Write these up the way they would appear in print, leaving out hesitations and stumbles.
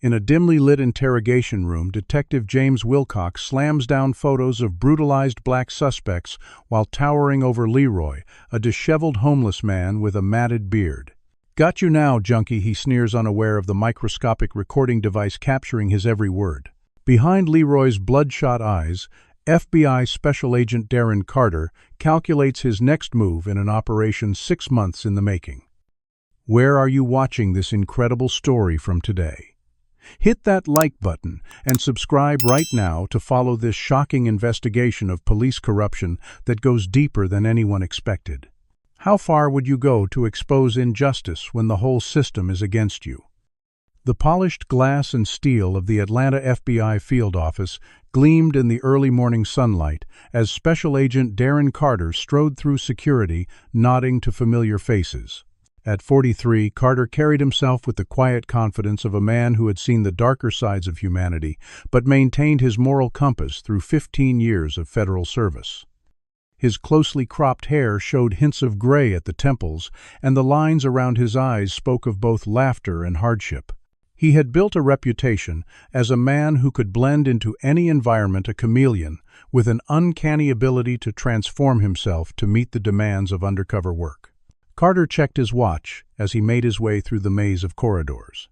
In a dimly lit interrogation room, Detective James Wilcox slams down photos of brutalized black suspects while towering over Leroy, a disheveled homeless man with a matted beard. "Got you now, junkie," he sneers, unaware of the microscopic recording device capturing his every word. Behind Leroy's bloodshot eyes, FBI Special Agent Darren Carter calculates his next move in an operation 6 months in the making. Where are you watching this incredible story from today? Hit that like button and subscribe right now to follow this shocking investigation of police corruption that goes deeper than anyone expected. How far would you go to expose injustice when the whole system is against you? The polished glass and steel of the Atlanta FBI field office gleamed in the early morning sunlight as Special Agent Darren Carter strode through security, nodding to familiar faces. At 43, Carter carried himself with the quiet confidence of a man who had seen the darker sides of humanity, but maintained his moral compass through 15 years of federal service. His closely cropped hair showed hints of gray at the temples, and the lines around his eyes spoke of both laughter and hardship. He had built a reputation as a man who could blend into any environment, a chameleon, with an uncanny ability to transform himself to meet the demands of undercover work. Carter checked his watch as he made his way through the maze of corridors.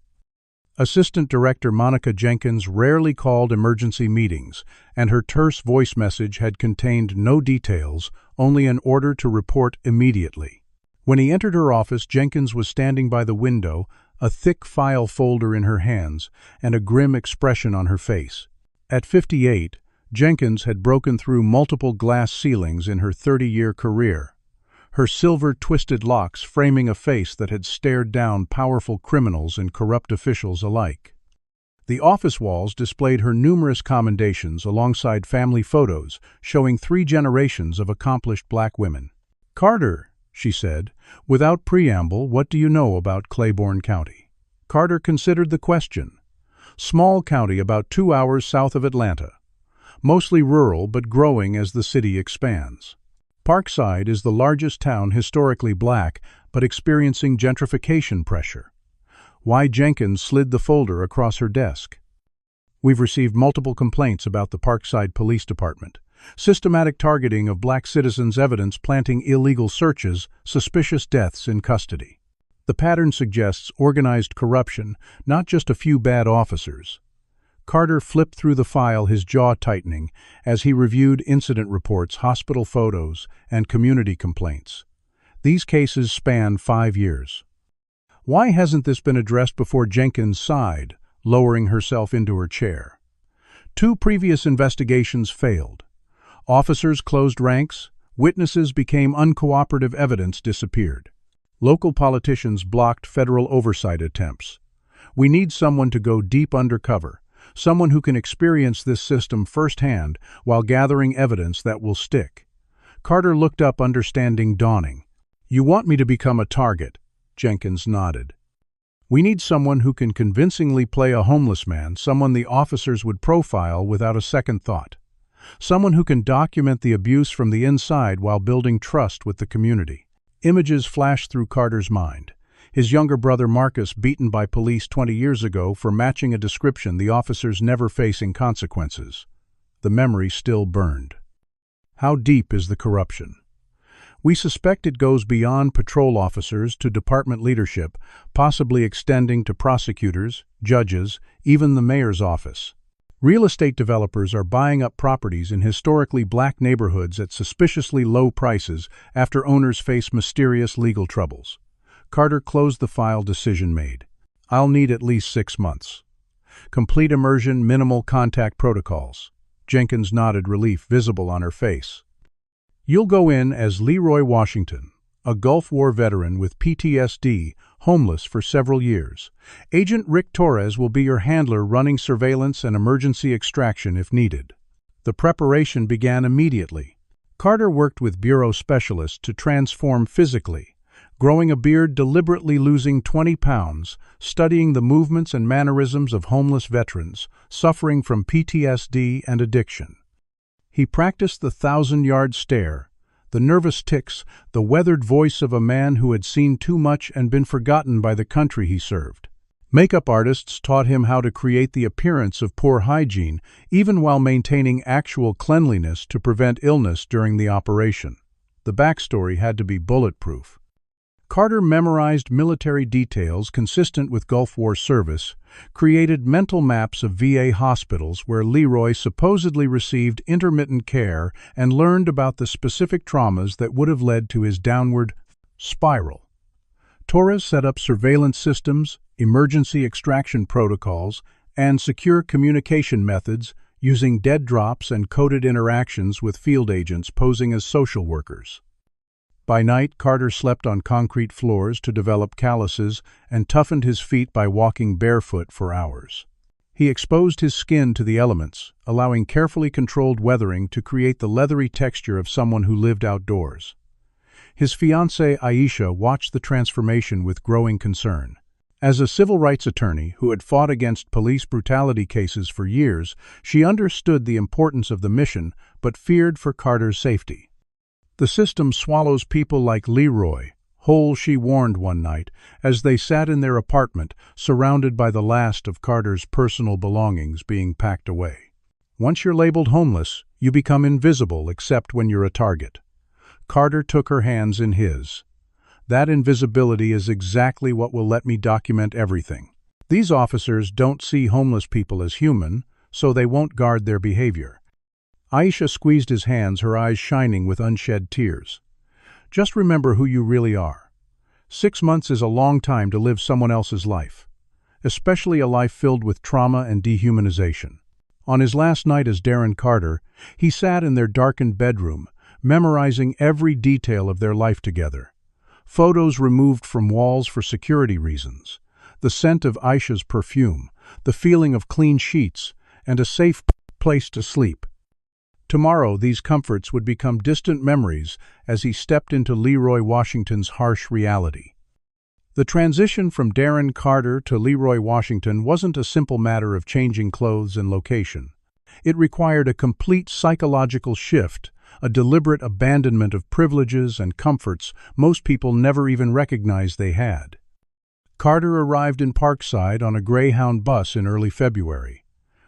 Assistant Director Monica Jenkins rarely called emergency meetings, and her terse voice message had contained no details, only an order to report immediately. When he entered her office, Jenkins was standing by the window, a thick file folder in her hands and a grim expression on her face. At 58, Jenkins had broken through multiple glass ceilings in her 30-year career, her silver twisted locks framing a face that had stared down powerful criminals and corrupt officials alike. The office walls displayed her numerous commendations alongside family photos showing 3 generations of accomplished black women. "Carter," she said, "without preamble, what do you know about Claiborne County?" Carter considered the question. Small county about 2 hours south of Atlanta. Mostly rural but growing as the city expands. Parkside is the largest town historically black, but experiencing gentrification pressure. Why? Jenkins slid the folder across her desk. "We've received multiple complaints about the Parkside Police Department. Systematic targeting of black citizens, evidence planting illegal searches, suspicious deaths in custody. The pattern suggests organized corruption, not just a few bad officers." Carter flipped through the file, his jaw tightening, as he reviewed incident reports, hospital photos, and community complaints. These cases span 5 years. Why hasn't this been addressed before? Jenkins sighed, lowering herself into her chair. 2 previous investigations failed. Officers closed ranks, witnesses became uncooperative, evidence disappeared. Local politicians blocked federal oversight attempts. We need someone to go deep undercover. Someone who can experience this system firsthand while gathering evidence that will stick. Carter looked up, understanding dawning. "You want me to become a target?" Jenkins nodded. "We need someone who can convincingly play a homeless man, someone the officers would profile without a second thought. Someone who can document the abuse from the inside while building trust with the community." Images flashed through Carter's mind. His younger brother Marcus beaten by police 20 years ago for matching a description, the officers never facing consequences. The memory still burned. How deep is the corruption? "We suspect it goes beyond patrol officers to department leadership, possibly extending to prosecutors, judges, even the mayor's office. Real estate developers are buying up properties in historically black neighborhoods at suspiciously low prices after owners face mysterious legal troubles." Carter closed the file, decision made. "I'll need at least 6 months. Complete immersion, minimal contact protocols." Jenkins nodded, relief visible on her face. "You'll go in as Leroy Washington, a Gulf War veteran with PTSD, homeless for several years. Agent Rick Torres will be your handler, running surveillance and emergency extraction if needed." The preparation began immediately. Carter worked with bureau specialists to transform physically, growing a beard, deliberately losing 20 pounds, studying the movements and mannerisms of homeless veterans suffering from PTSD and addiction. He practiced the 1,000-yard stare, the nervous tics, the weathered voice of a man who had seen too much and been forgotten by the country he served. Makeup artists taught him how to create the appearance of poor hygiene, even while maintaining actual cleanliness to prevent illness during the operation. The backstory had to be bulletproof. Carter memorized military details consistent with Gulf War service, created mental maps of VA hospitals where Leroy supposedly received intermittent care, and learned about the specific traumas that would have led to his downward spiral. Torres set up surveillance systems, emergency extraction protocols, and secure communication methods using dead drops and coded interactions with field agents posing as social workers. By night, Carter slept on concrete floors to develop calluses and toughened his feet by walking barefoot for hours. He exposed his skin to the elements, allowing carefully controlled weathering to create the leathery texture of someone who lived outdoors. His fiancée Aisha watched the transformation with growing concern. As a civil rights attorney who had fought against police brutality cases for years, she understood the importance of the mission but feared for Carter's safety. "The system swallows people like Leroy," whole, she warned one night, as they sat in their apartment, surrounded by the last of Carter's personal belongings being packed away. "Once you're labeled homeless, you become invisible except when you're a target." Carter took her hands in his. "That invisibility is exactly what will let me document everything. These officers don't see homeless people as human, so they won't guard their behavior." Aisha squeezed his hands, her eyes shining with unshed tears. "Just remember who you really are. 6 months is a long time to live someone else's life, especially a life filled with trauma and dehumanization." On his last night as Darren Carter, he sat in their darkened bedroom, memorizing every detail of their life together. Photos removed from walls for security reasons, the scent of Aisha's perfume, the feeling of clean sheets, and a safe place to sleep. Tomorrow, these comforts would become distant memories as he stepped into Leroy Washington's harsh reality. The transition from Darren Carter to Leroy Washington wasn't a simple matter of changing clothes and location. It required a complete psychological shift, a deliberate abandonment of privileges and comforts most people never even recognized they had. Carter arrived in Parkside on a Greyhound bus in early February,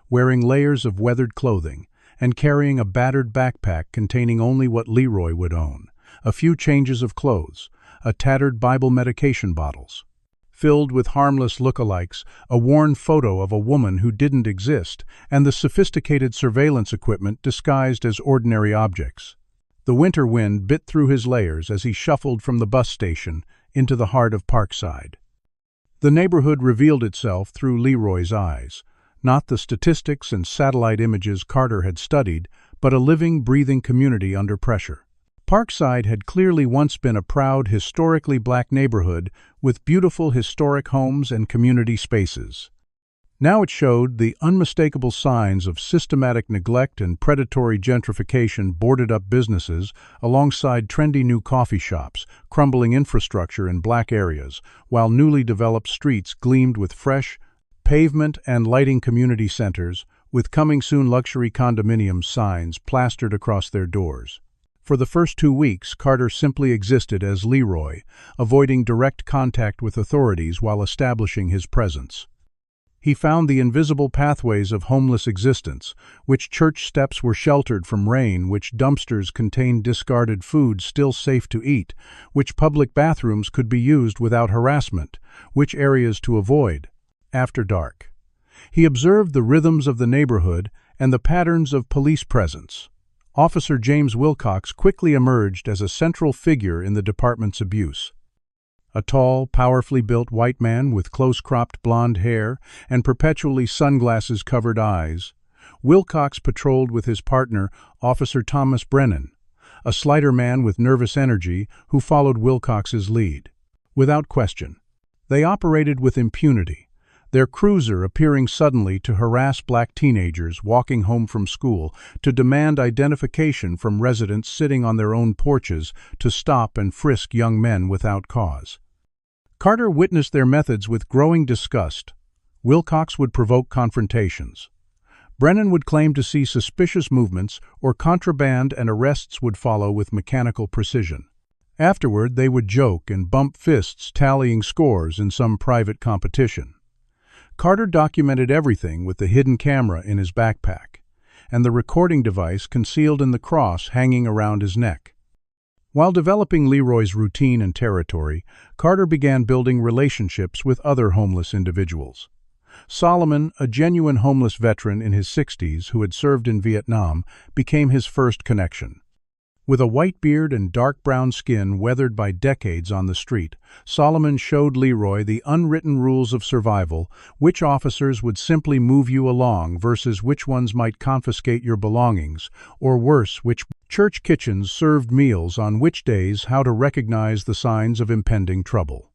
wearing layers of weathered clothing and carrying a battered backpack containing only what Leroy would own: a few changes of clothes, a tattered Bible medication bottles. Filled with harmless lookalikes, a worn photo of a woman who didn't exist, and the sophisticated surveillance equipment disguised as ordinary objects. The winter wind bit through his layers as he shuffled from the bus station into the heart of Parkside. The neighborhood revealed itself through Leroy's eyes, not the statistics and satellite images Carter had studied, but a living, breathing community under pressure. Parkside had clearly once been a proud, historically black neighborhood with beautiful historic homes and community spaces. Now it showed the unmistakable signs of systematic neglect and predatory gentrification: boarded-up businesses alongside trendy new coffee shops, crumbling infrastructure in black areas, while newly developed streets gleamed with fresh pavement and lighting. Community centers, with coming soon luxury condominium signs plastered across their doors. For the first 2 weeks, Carter simply existed as Leroy, avoiding direct contact with authorities while establishing his presence. He found the invisible pathways of homeless existence, which church steps were sheltered from rain, which dumpsters contained discarded food still safe to eat, which public bathrooms could be used without harassment, which areas to avoid. After dark, he observed the rhythms of the neighborhood and the patterns of police presence. Officer James Wilcox quickly emerged as a central figure in the department's abuse. A tall, powerfully built white man with close-cropped blonde hair and perpetually sunglasses-covered eyes, Wilcox patrolled with his partner, Officer Thomas Brennan, a slighter man with nervous energy who followed Wilcox's lead. Without question, they operated with impunity, their cruiser appearing suddenly to harass black teenagers walking home from school, to demand identification from residents sitting on their own porches, to stop and frisk young men without cause. Carter witnessed their methods with growing disgust. Wilcox would provoke confrontations. Brennan would claim to see suspicious movements or contraband, and arrests would follow with mechanical precision. Afterward, they would joke and bump fists, tallying scores in some private competition. Carter documented everything with the hidden camera in his backpack, and the recording device concealed in the cross hanging around his neck. While developing Leroy's routine and territory, Carter began building relationships with other homeless individuals. Solomon, a genuine homeless veteran in his 60s who had served in Vietnam, became his first connection. With a white beard and dark brown skin weathered by decades on the street, Solomon showed Leroy the unwritten rules of survival, which officers would simply move you along versus which ones might confiscate your belongings, or worse, which church kitchens served meals on which days, how to recognize the signs of impending trouble.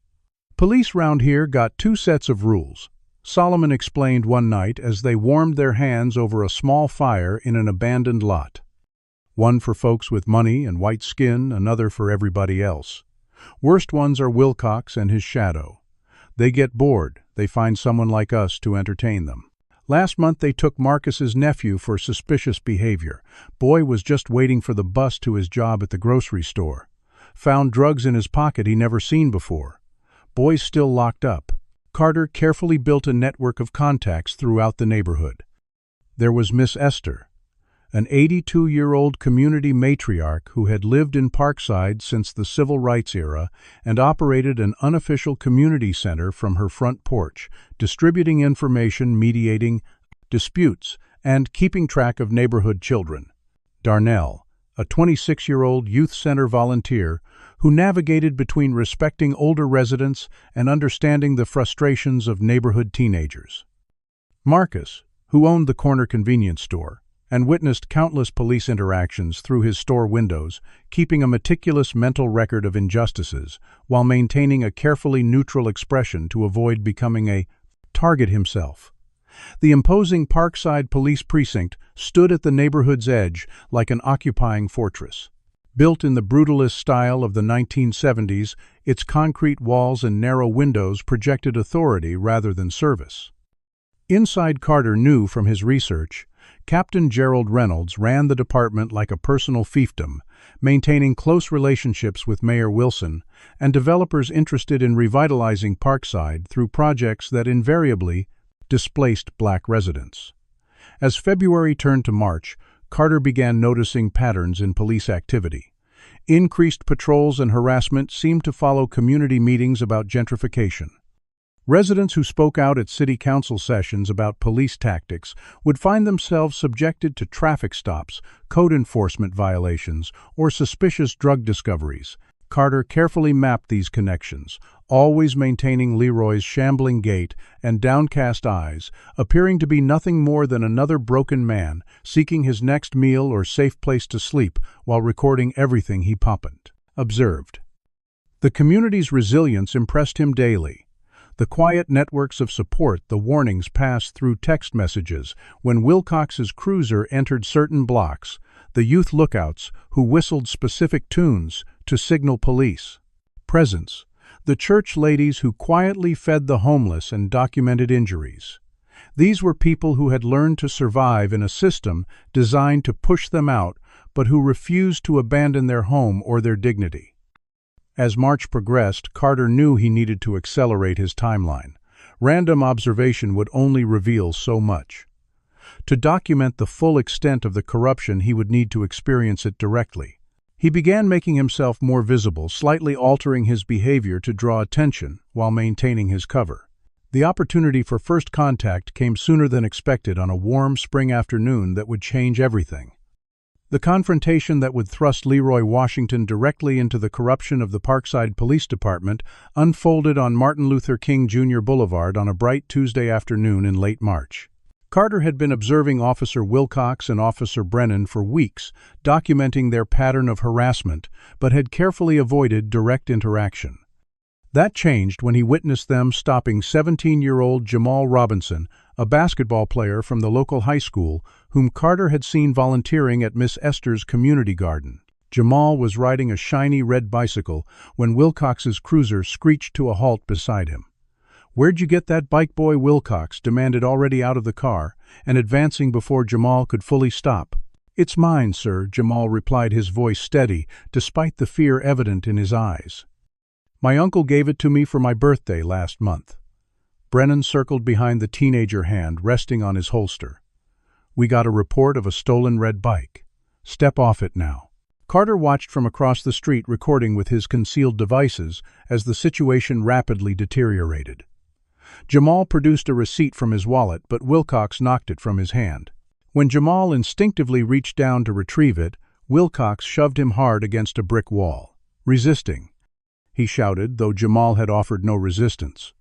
Police round here got 2 sets of rules, Solomon explained one night as they warmed their hands over a small fire in an abandoned lot. One for folks with money and white skin, another for everybody else. Worst ones are Wilcox and his shadow. They get bored, they find someone like us to entertain them. Last month they took Marcus's nephew for suspicious behavior. Boy was just waiting for the bus to his job at the grocery store. Found drugs in his pocket he never seen before. Boy's still locked up. Carter carefully built a network of contacts throughout the neighborhood. There was Miss Esther, an 82-year-old community matriarch who had lived in Parkside since the civil rights era and operated an unofficial community center from her front porch, distributing information, mediating disputes, and keeping track of neighborhood children. Darren, a 26-year-old youth center volunteer who navigated between respecting older residents and understanding the frustrations of neighborhood teenagers. Marcus, who owned the corner convenience store and witnessed countless police interactions through his store windows, keeping a meticulous mental record of injustices while maintaining a carefully neutral expression to avoid becoming a target himself. The imposing Parkside police precinct stood at the neighborhood's edge like an occupying fortress. Built in the brutalist style of the 1970s, its concrete walls and narrow windows projected authority rather than service. Inside, Carter knew from his research, Captain Gerald Reynolds ran the department like a personal fiefdom, maintaining close relationships with Mayor Wilson and developers interested in revitalizing Parkside through projects that invariably displaced black residents. As February turned to March, Carter began noticing patterns in police activity. Increased patrols and harassment seemed to follow community meetings about gentrification. Residents who spoke out at city council sessions about police tactics would find themselves subjected to traffic stops, code enforcement violations, or suspicious drug discoveries. Carter carefully mapped these connections, always maintaining Leroy's shambling gait and downcast eyes, appearing to be nothing more than another broken man, seeking his next meal or safe place to sleep while recording everything he observed. The community's resilience impressed him daily. The quiet networks of support, the warnings passed through text messages when Wilcox's cruiser entered certain blocks, the youth lookouts who whistled specific tunes to signal police presence, the church ladies who quietly fed the homeless and documented injuries. These were people who had learned to survive in a system designed to push them out, but who refused to abandon their home or their dignity. As March progressed, Carter knew he needed to accelerate his timeline. Random observation would only reveal so much. To document the full extent of the corruption, he would need to experience it directly. He began making himself more visible, slightly altering his behavior to draw attention while maintaining his cover. The opportunity for first contact came sooner than expected on a warm spring afternoon that would change everything. The confrontation that would thrust Leroy Washington directly into the corruption of the Parkside Police Department unfolded on Martin Luther King Jr. Boulevard on a bright Tuesday afternoon in late March. Carter had been observing Officer Wilcox and Officer Brennan for weeks, documenting their pattern of harassment, but had carefully avoided direct interaction. That changed when he witnessed them stopping 17-year-old Jamal Robinson, a basketball player from the local high school, whom Carter had seen volunteering at Miss Esther's community garden. Jamal was riding a shiny red bicycle when Wilcox's cruiser screeched to a halt beside him. "Where'd you get that bike, boy?" Wilcox demanded, already out of the car and advancing before Jamal could fully stop. "It's mine, sir," Jamal replied, his voice steady, despite the fear evident in his eyes. "My uncle gave it to me for my birthday last month." Brennan circled behind the teenager, hand resting on his holster. "We got a report of a stolen red bike. Step off it now." Carter watched from across the street, recording with his concealed devices as the situation rapidly deteriorated. Jamal produced a receipt from his wallet, but Wilcox knocked it from his hand. When Jamal instinctively reached down to retrieve it, Wilcox shoved him hard against a brick wall. "Resisting," he shouted, though Jamal had offered no resistance.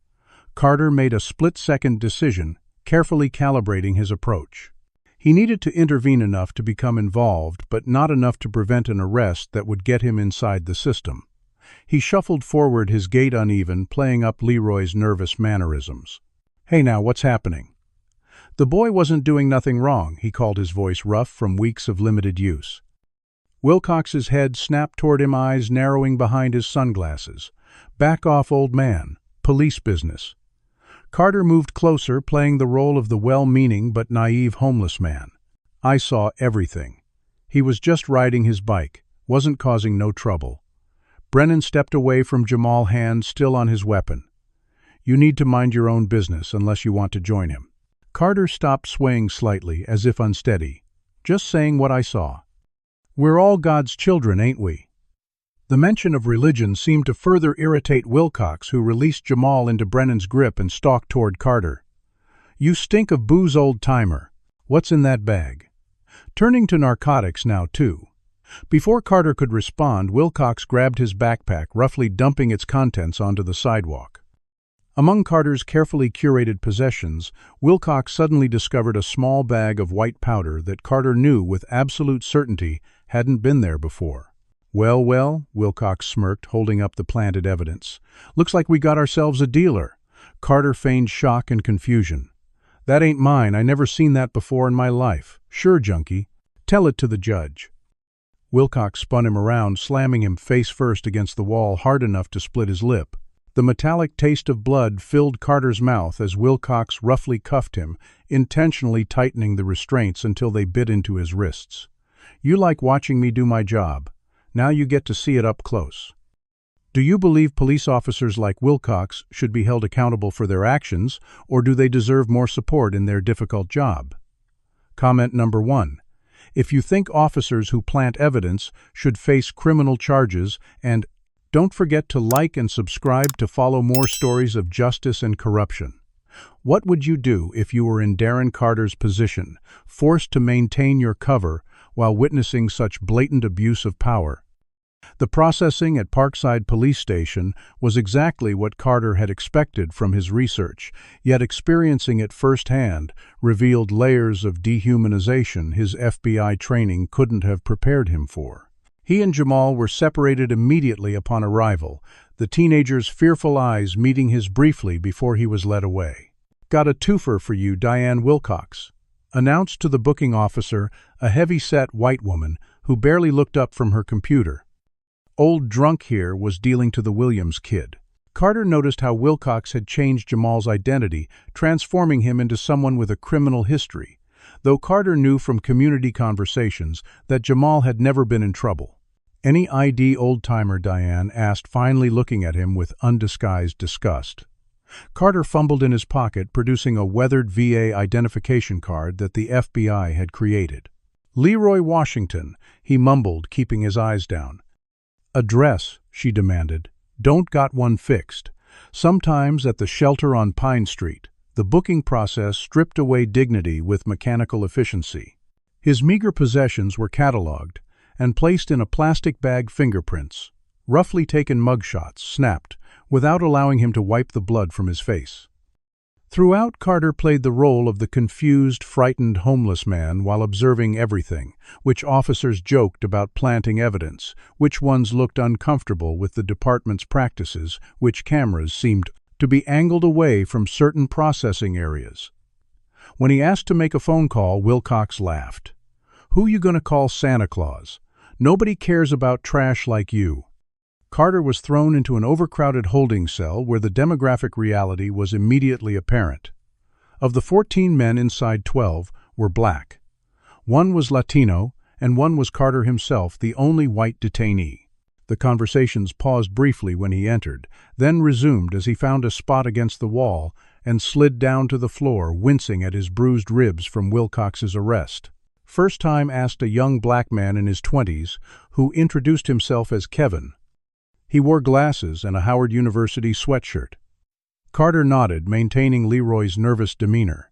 Carter made a split-second decision, carefully calibrating his approach. He needed to intervene enough to become involved, but not enough to prevent an arrest that would get him inside the system. He shuffled forward, his gait uneven, playing up Leroy's nervous mannerisms. "Hey now, what's happening?" The boy wasn't doing nothing wrong, he called, his voice rough from weeks of limited use. Wilcox's head snapped toward him, eyes narrowing behind his sunglasses. "Back off, old man. Police business." Carter moved closer, playing the role of the well-meaning but naive homeless man. "I saw everything. He was just riding his bike, wasn't causing no trouble." Brennan stepped away from Jamal, hand still on his weapon. "You need to mind your own business unless you want to join him." Carter stopped, swaying slightly, as if unsteady. "Just saying what I saw. We're all God's children, ain't we?" The mention of religion seemed to further irritate Wilcox, who released Jamal into Brennan's grip and stalked toward Carter. "You stink of booze, old-timer. What's in that bag?" Turning to narcotics now, too. Before Carter could respond, Wilcox grabbed his backpack, roughly dumping its contents onto the sidewalk. Among Carter's carefully curated possessions, Wilcox suddenly discovered a small bag of white powder that Carter knew with absolute certainty hadn't been there before. Well, Wilcox smirked, holding up the planted evidence. "Looks like we got ourselves a dealer." Carter feigned shock and confusion. "That ain't mine. I never seen that before in my life." "Sure, junkie. Tell it to the judge." Wilcox spun him around, slamming him face first against the wall hard enough to split his lip. The metallic taste of blood filled Carter's mouth as Wilcox roughly cuffed him, intentionally tightening the restraints until they bit into his wrists. "You like watching me do my job. Now you get to see it up close. Do you believe police officers like Wilcox should be held accountable for their actions, or do they deserve more support in their difficult job?" Comment number 1. If you think officers who plant evidence should face criminal charges, and don't forget to like and subscribe to follow more stories of justice and corruption. What would you do if you were in Darren Carter's position, forced to maintain your cover while witnessing such blatant abuse of power? The processing at Parkside Police Station was exactly what Carter had expected from his research, yet experiencing it firsthand revealed layers of dehumanization his FBI training couldn't have prepared him for. He and Jamal were separated immediately upon arrival, the teenager's fearful eyes meeting his briefly before he was led away. "Got a twofer for you, Diane Wilcox," announced to the booking officer a heavy-set white woman who barely looked up from her computer. Old Drunk here was dealing to the Williams kid. Carter noticed how Wilcox had changed Jamal's identity, transforming him into someone with a criminal history, though Carter knew from community conversations that Jamal had never been in trouble. "Any ID, old-timer?" Diane asked, finally looking at him with undisguised disgust. Carter fumbled in his pocket, producing a weathered VA identification card that the FBI had created. "Leroy, Washington," he mumbled, keeping his eyes down. "Address," she demanded. "Don't got one fixed." Sometimes at the shelter on Pine Street, the booking process stripped away dignity with mechanical efficiency. His meager possessions were catalogued and placed in a plastic bag, fingerprints, roughly taken mugshots, snapped, without allowing him to wipe the blood from his face. Throughout, Carter played the role of the confused, frightened homeless man while observing everything, which officers joked about planting evidence, which ones looked uncomfortable with the department's practices, which cameras seemed to be angled away from certain processing areas. When he asked to make a phone call, Wilcox laughed. "Who you gonna call Santa Claus? Nobody cares about trash like you." Carter was thrown into an overcrowded holding cell where the demographic reality was immediately apparent. Of the 14 men inside, 12 were black. One was Latino, and one was Carter himself, the only white detainee. The conversations paused briefly when he entered, then resumed as he found a spot against the wall and slid down to the floor, wincing at his bruised ribs from Wilcox's arrest. First Time asked a young black man in his 20s, who introduced himself as Kevin. He wore glasses and a Howard University sweatshirt. Carter nodded, maintaining Leroy's nervous demeanor.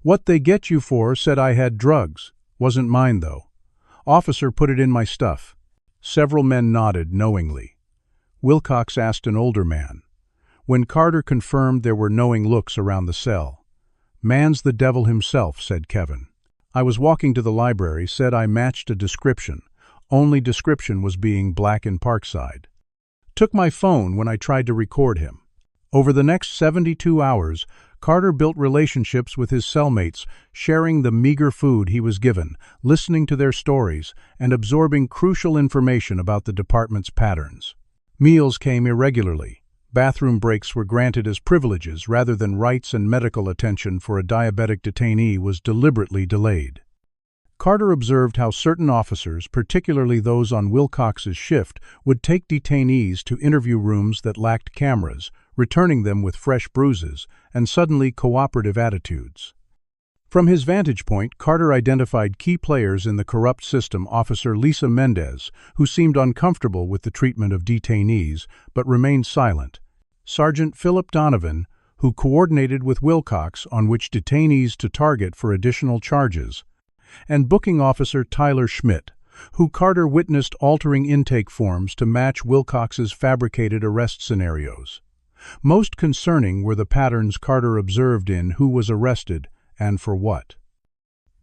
"What they get you for said I had drugs. Wasn't mine, though. Officer put it in my stuff." Several men nodded knowingly. Wilcox asked an older man. When Carter confirmed, there were knowing looks around the cell. "Man's the devil himself," said Kevin. "I was walking to the library, said I matched a description. Only description was being black in Parkside. Took my phone when I tried to record him." Over the next 72 hours, Carter built relationships with his cellmates, sharing the meager food he was given, listening to their stories, and absorbing crucial information about the department's patterns. Meals came irregularly. Bathroom breaks were granted as privileges rather than rights, and medical attention for a diabetic detainee was deliberately delayed. Carter observed how certain officers, particularly those on Wilcox's shift, would take detainees to interview rooms that lacked cameras, returning them with fresh bruises and suddenly cooperative attitudes. From his vantage point, Carter identified key players in the corrupt system: Officer Lisa Mendez, who seemed uncomfortable with the treatment of detainees but remained silent; Sergeant Philip Donovan, who coordinated with Wilcox on which detainees to target for additional charges; and Booking Officer Tyler Schmidt, who Carter witnessed altering intake forms to match Wilcox's fabricated arrest scenarios. Most concerning were the patterns Carter observed in who was arrested and for what.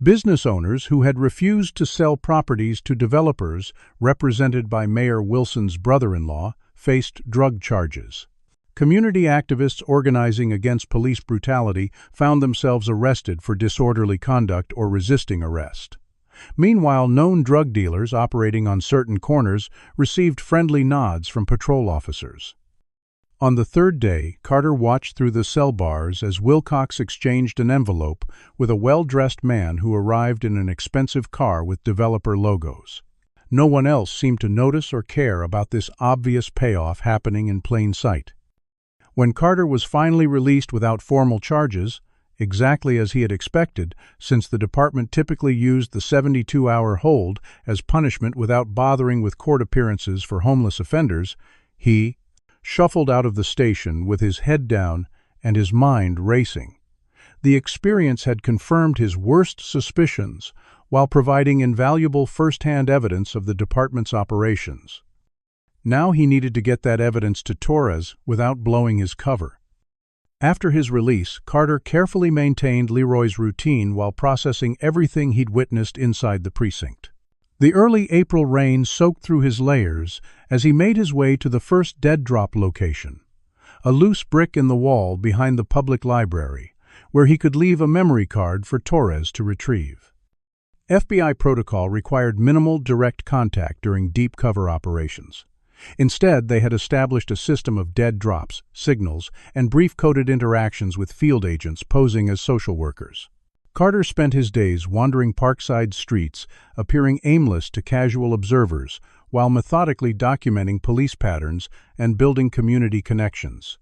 Business owners who had refused to sell properties to developers, represented by Mayor Wilson's brother-in-law, faced drug charges. Community activists organizing against police brutality found themselves arrested for disorderly conduct or resisting arrest. Meanwhile, known drug dealers operating on certain corners received friendly nods from patrol officers. On the third day, Carter watched through the cell bars as Wilcox exchanged an envelope with a well-dressed man who arrived in an expensive car with developer logos. No one else seemed to notice or care about this obvious payoff happening in plain sight. When Carter was finally released without formal charges, exactly as he had expected, since the department typically used the 72-hour hold as punishment without bothering with court appearances for homeless offenders, he shuffled out of the station with his head down and his mind racing. The experience had confirmed his worst suspicions while providing invaluable first-hand evidence of the department's operations. Now he needed to get that evidence to Torres without blowing his cover. After his release, Carter carefully maintained Leroy's routine while processing everything he'd witnessed inside the precinct. The early April rain soaked through his layers as he made his way to the first dead drop location, a loose brick in the wall behind the public library, where he could leave a memory card for Torres to retrieve. FBI protocol required minimal direct contact during deep cover operations. Instead, they had established a system of dead drops, signals, and brief-coded interactions with field agents posing as social workers. Carter spent his days wandering Parkside streets, appearing aimless to casual observers, while methodically documenting police patterns and building community connections.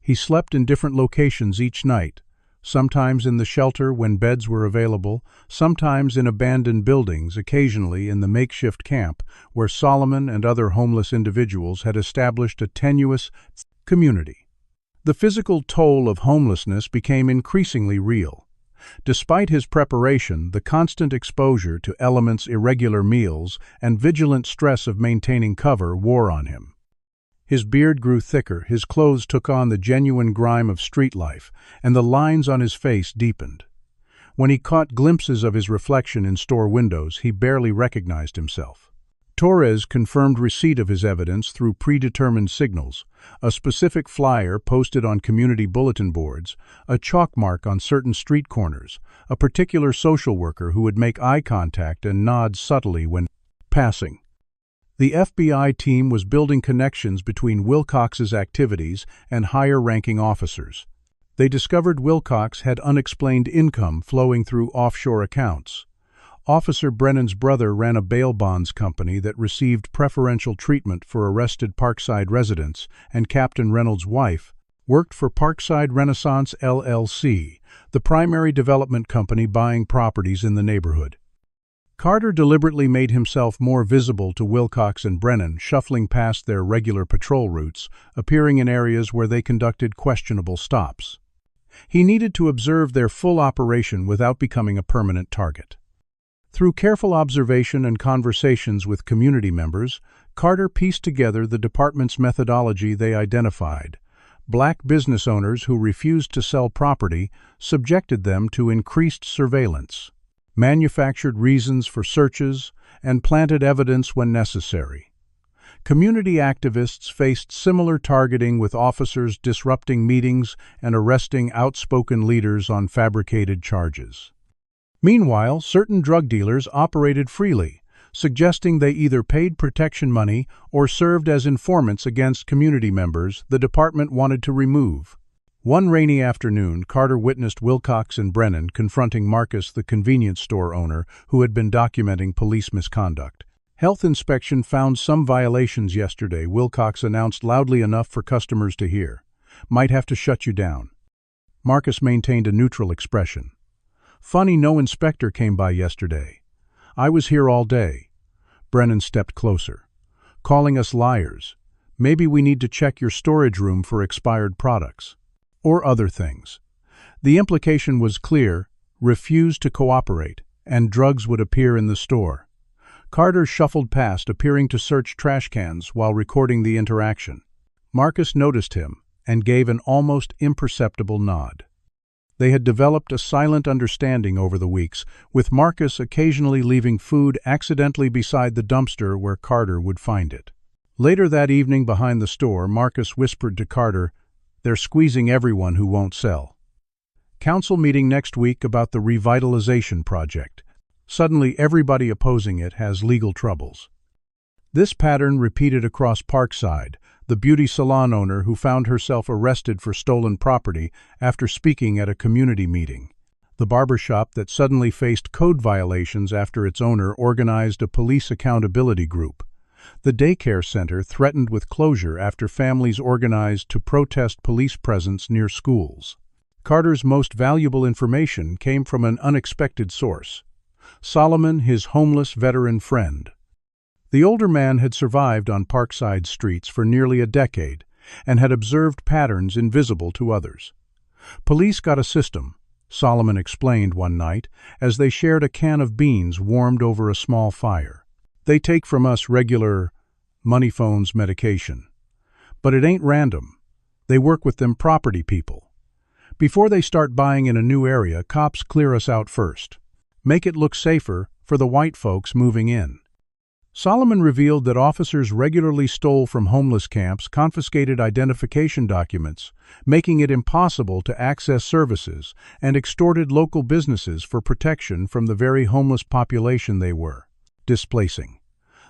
He slept in different locations each night, sometimes in the shelter when beds were available, sometimes in abandoned buildings, occasionally in the makeshift camp where Solomon and other homeless individuals had established a tenuous community. The physical toll of homelessness became increasingly real. Despite his preparation, the constant exposure to elements, irregular meals, and vigilant stress of maintaining cover wore on him. His beard grew thicker, his clothes took on the genuine grime of street life, and the lines on his face deepened. When he caught glimpses of his reflection in store windows, he barely recognized himself. Torres confirmed receipt of his evidence through predetermined signals: a specific flyer posted on community bulletin boards, a chalk mark on certain street corners, a particular social worker who would make eye contact and nod subtly when passing. The FBI team was building connections between Wilcox's activities and higher-ranking officers. They discovered Wilcox had unexplained income flowing through offshore accounts. Officer Brennan's brother ran a bail bonds company that received preferential treatment for arrested Parkside residents, and Captain Reynolds' wife worked for Parkside Renaissance LLC, the primary development company buying properties in the neighborhood. Carter deliberately made himself more visible to Wilcox and Brennan, shuffling past their regular patrol routes, appearing in areas where they conducted questionable stops. He needed to observe their full operation without becoming a permanent target. Through careful observation and conversations with community members, Carter pieced together the department's methodology. They identified black business owners who refused to sell property, subjected them to increased surveillance, manufactured reasons for searches, and planted evidence when necessary. Community activists faced similar targeting, with officers disrupting meetings and arresting outspoken leaders on fabricated charges. Meanwhile, certain drug dealers operated freely, suggesting they either paid protection money or served as informants against community members the department wanted to remove. One rainy afternoon, Carter witnessed Wilcox and Brennan confronting Marcus, the convenience store owner, who had been documenting police misconduct. "Health inspection found some violations yesterday," Wilcox announced loudly enough for customers to hear. "Might have to shut you down." Marcus maintained a neutral expression. "Funny, no inspector came by yesterday. I was here all day." Brennan stepped closer. "Calling us liars. Maybe we need to check your storage room for expired products. Or other things." The implication was clear: refuse to cooperate, and drugs would appear in the store. Carter shuffled past, appearing to search trash cans while recording the interaction. Marcus noticed him and gave an almost imperceptible nod. They had developed a silent understanding over the weeks, with Marcus occasionally leaving food accidentally beside the dumpster where Carter would find it. Later that evening behind the store, Marcus whispered to Carter, "They're squeezing everyone who won't sell. Council meeting next week about the revitalization project. Suddenly everybody opposing it has legal troubles." This pattern repeated across Parkside, the beauty salon owner who found herself arrested for stolen property after speaking at a community meeting. The barbershop that suddenly faced code violations after its owner organized a police accountability group. The daycare center threatened with closure after families organized to protest police presence near schools. Carter's most valuable information came from an unexpected source: Solomon, his homeless veteran friend. The older man had survived on Parkside streets for nearly a decade and had observed patterns invisible to others. "Police got a system," Solomon explained one night as they shared a can of beans warmed over a small fire. "They take from us regular money phones medication. But it ain't random. They work with them property people. Before they start buying in a new area, cops clear us out first. Make it look safer for the white folks moving in." Solomon revealed that officers regularly stole from homeless camps, confiscated identification documents, making it impossible to access services, and extorted local businesses for protection from the very homeless population they were displacing.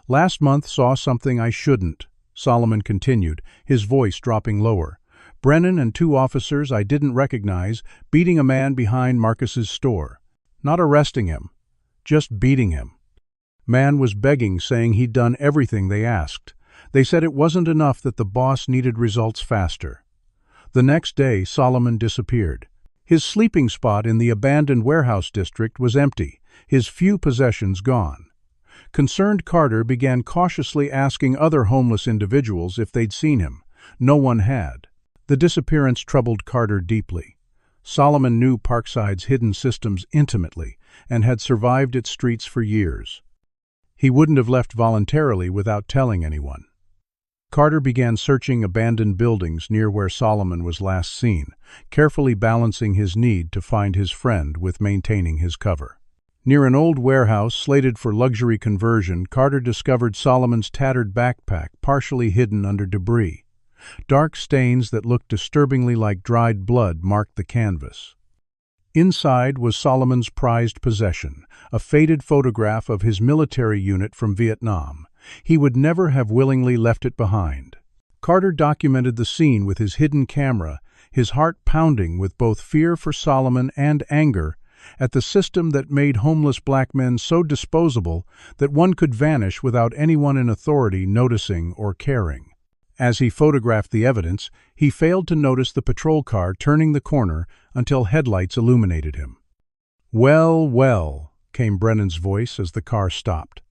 "Last month saw something I shouldn't," Solomon continued, his voice dropping lower. "Brennan and 2 officers I didn't recognize beating a man behind Marcus's store. Not arresting him, just beating him. Man was begging, saying he'd done everything they asked. They said it wasn't enough, that the boss needed results faster." The next day, Solomon disappeared. His sleeping spot in the abandoned warehouse district was empty, his few possessions gone. Concerned Carter began cautiously asking other homeless individuals if they'd seen him. No one had. The disappearance troubled Carter deeply. Solomon knew Parkside's hidden systems intimately and had survived its streets for years. He wouldn't have left voluntarily without telling anyone. Carter began searching abandoned buildings near where Solomon was last seen, carefully balancing his need to find his friend with maintaining his cover. Near an old warehouse slated for luxury conversion, Carter discovered Solomon's tattered backpack partially hidden under debris. Dark stains that looked disturbingly like dried blood marked the canvas. Inside was Solomon's prized possession, a faded photograph of his military unit from Vietnam. He would never have willingly left it behind. Carter documented the scene with his hidden camera, his heart pounding with both fear for Solomon and anger at the system that made homeless black men so disposable that one could vanish without anyone in authority noticing or caring. As he photographed the evidence, he failed to notice the patrol car turning the corner until headlights illuminated him. "Well, well," came Brennan's voice as the car stopped.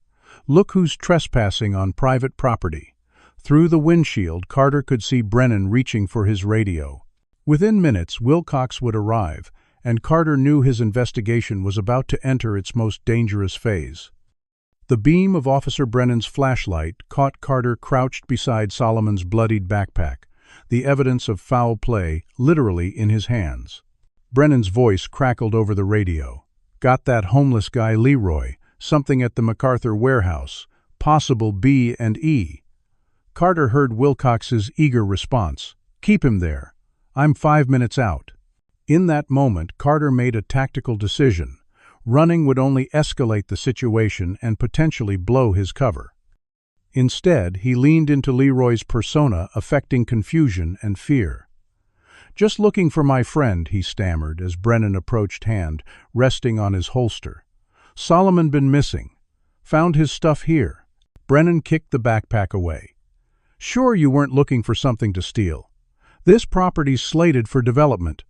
"Look who's trespassing on private property." Through the windshield, Carter could see Brennan reaching for his radio. Within minutes, Wilcox would arrive, and Carter knew his investigation was about to enter its most dangerous phase. The beam of Officer Brennan's flashlight caught Carter crouched beside Solomon's bloodied backpack, the evidence of foul play literally in his hands. Brennan's voice crackled over the radio. "Got that homeless guy Leroy, something at the MacArthur warehouse, possible B and E." Carter heard Wilcox's eager response. "Keep him there. I'm 5 minutes out." In that moment, Carter made a tactical decision. Running would only escalate the situation and potentially blow his cover. Instead, he leaned into Leroy's persona, affecting confusion and fear. "Just looking for my friend," he stammered as Brennan approached, hand resting on his holster. "Solomon been missing. Found his stuff here." Brennan kicked the backpack away. "Sure you weren't looking for something to steal. This property's slated for development.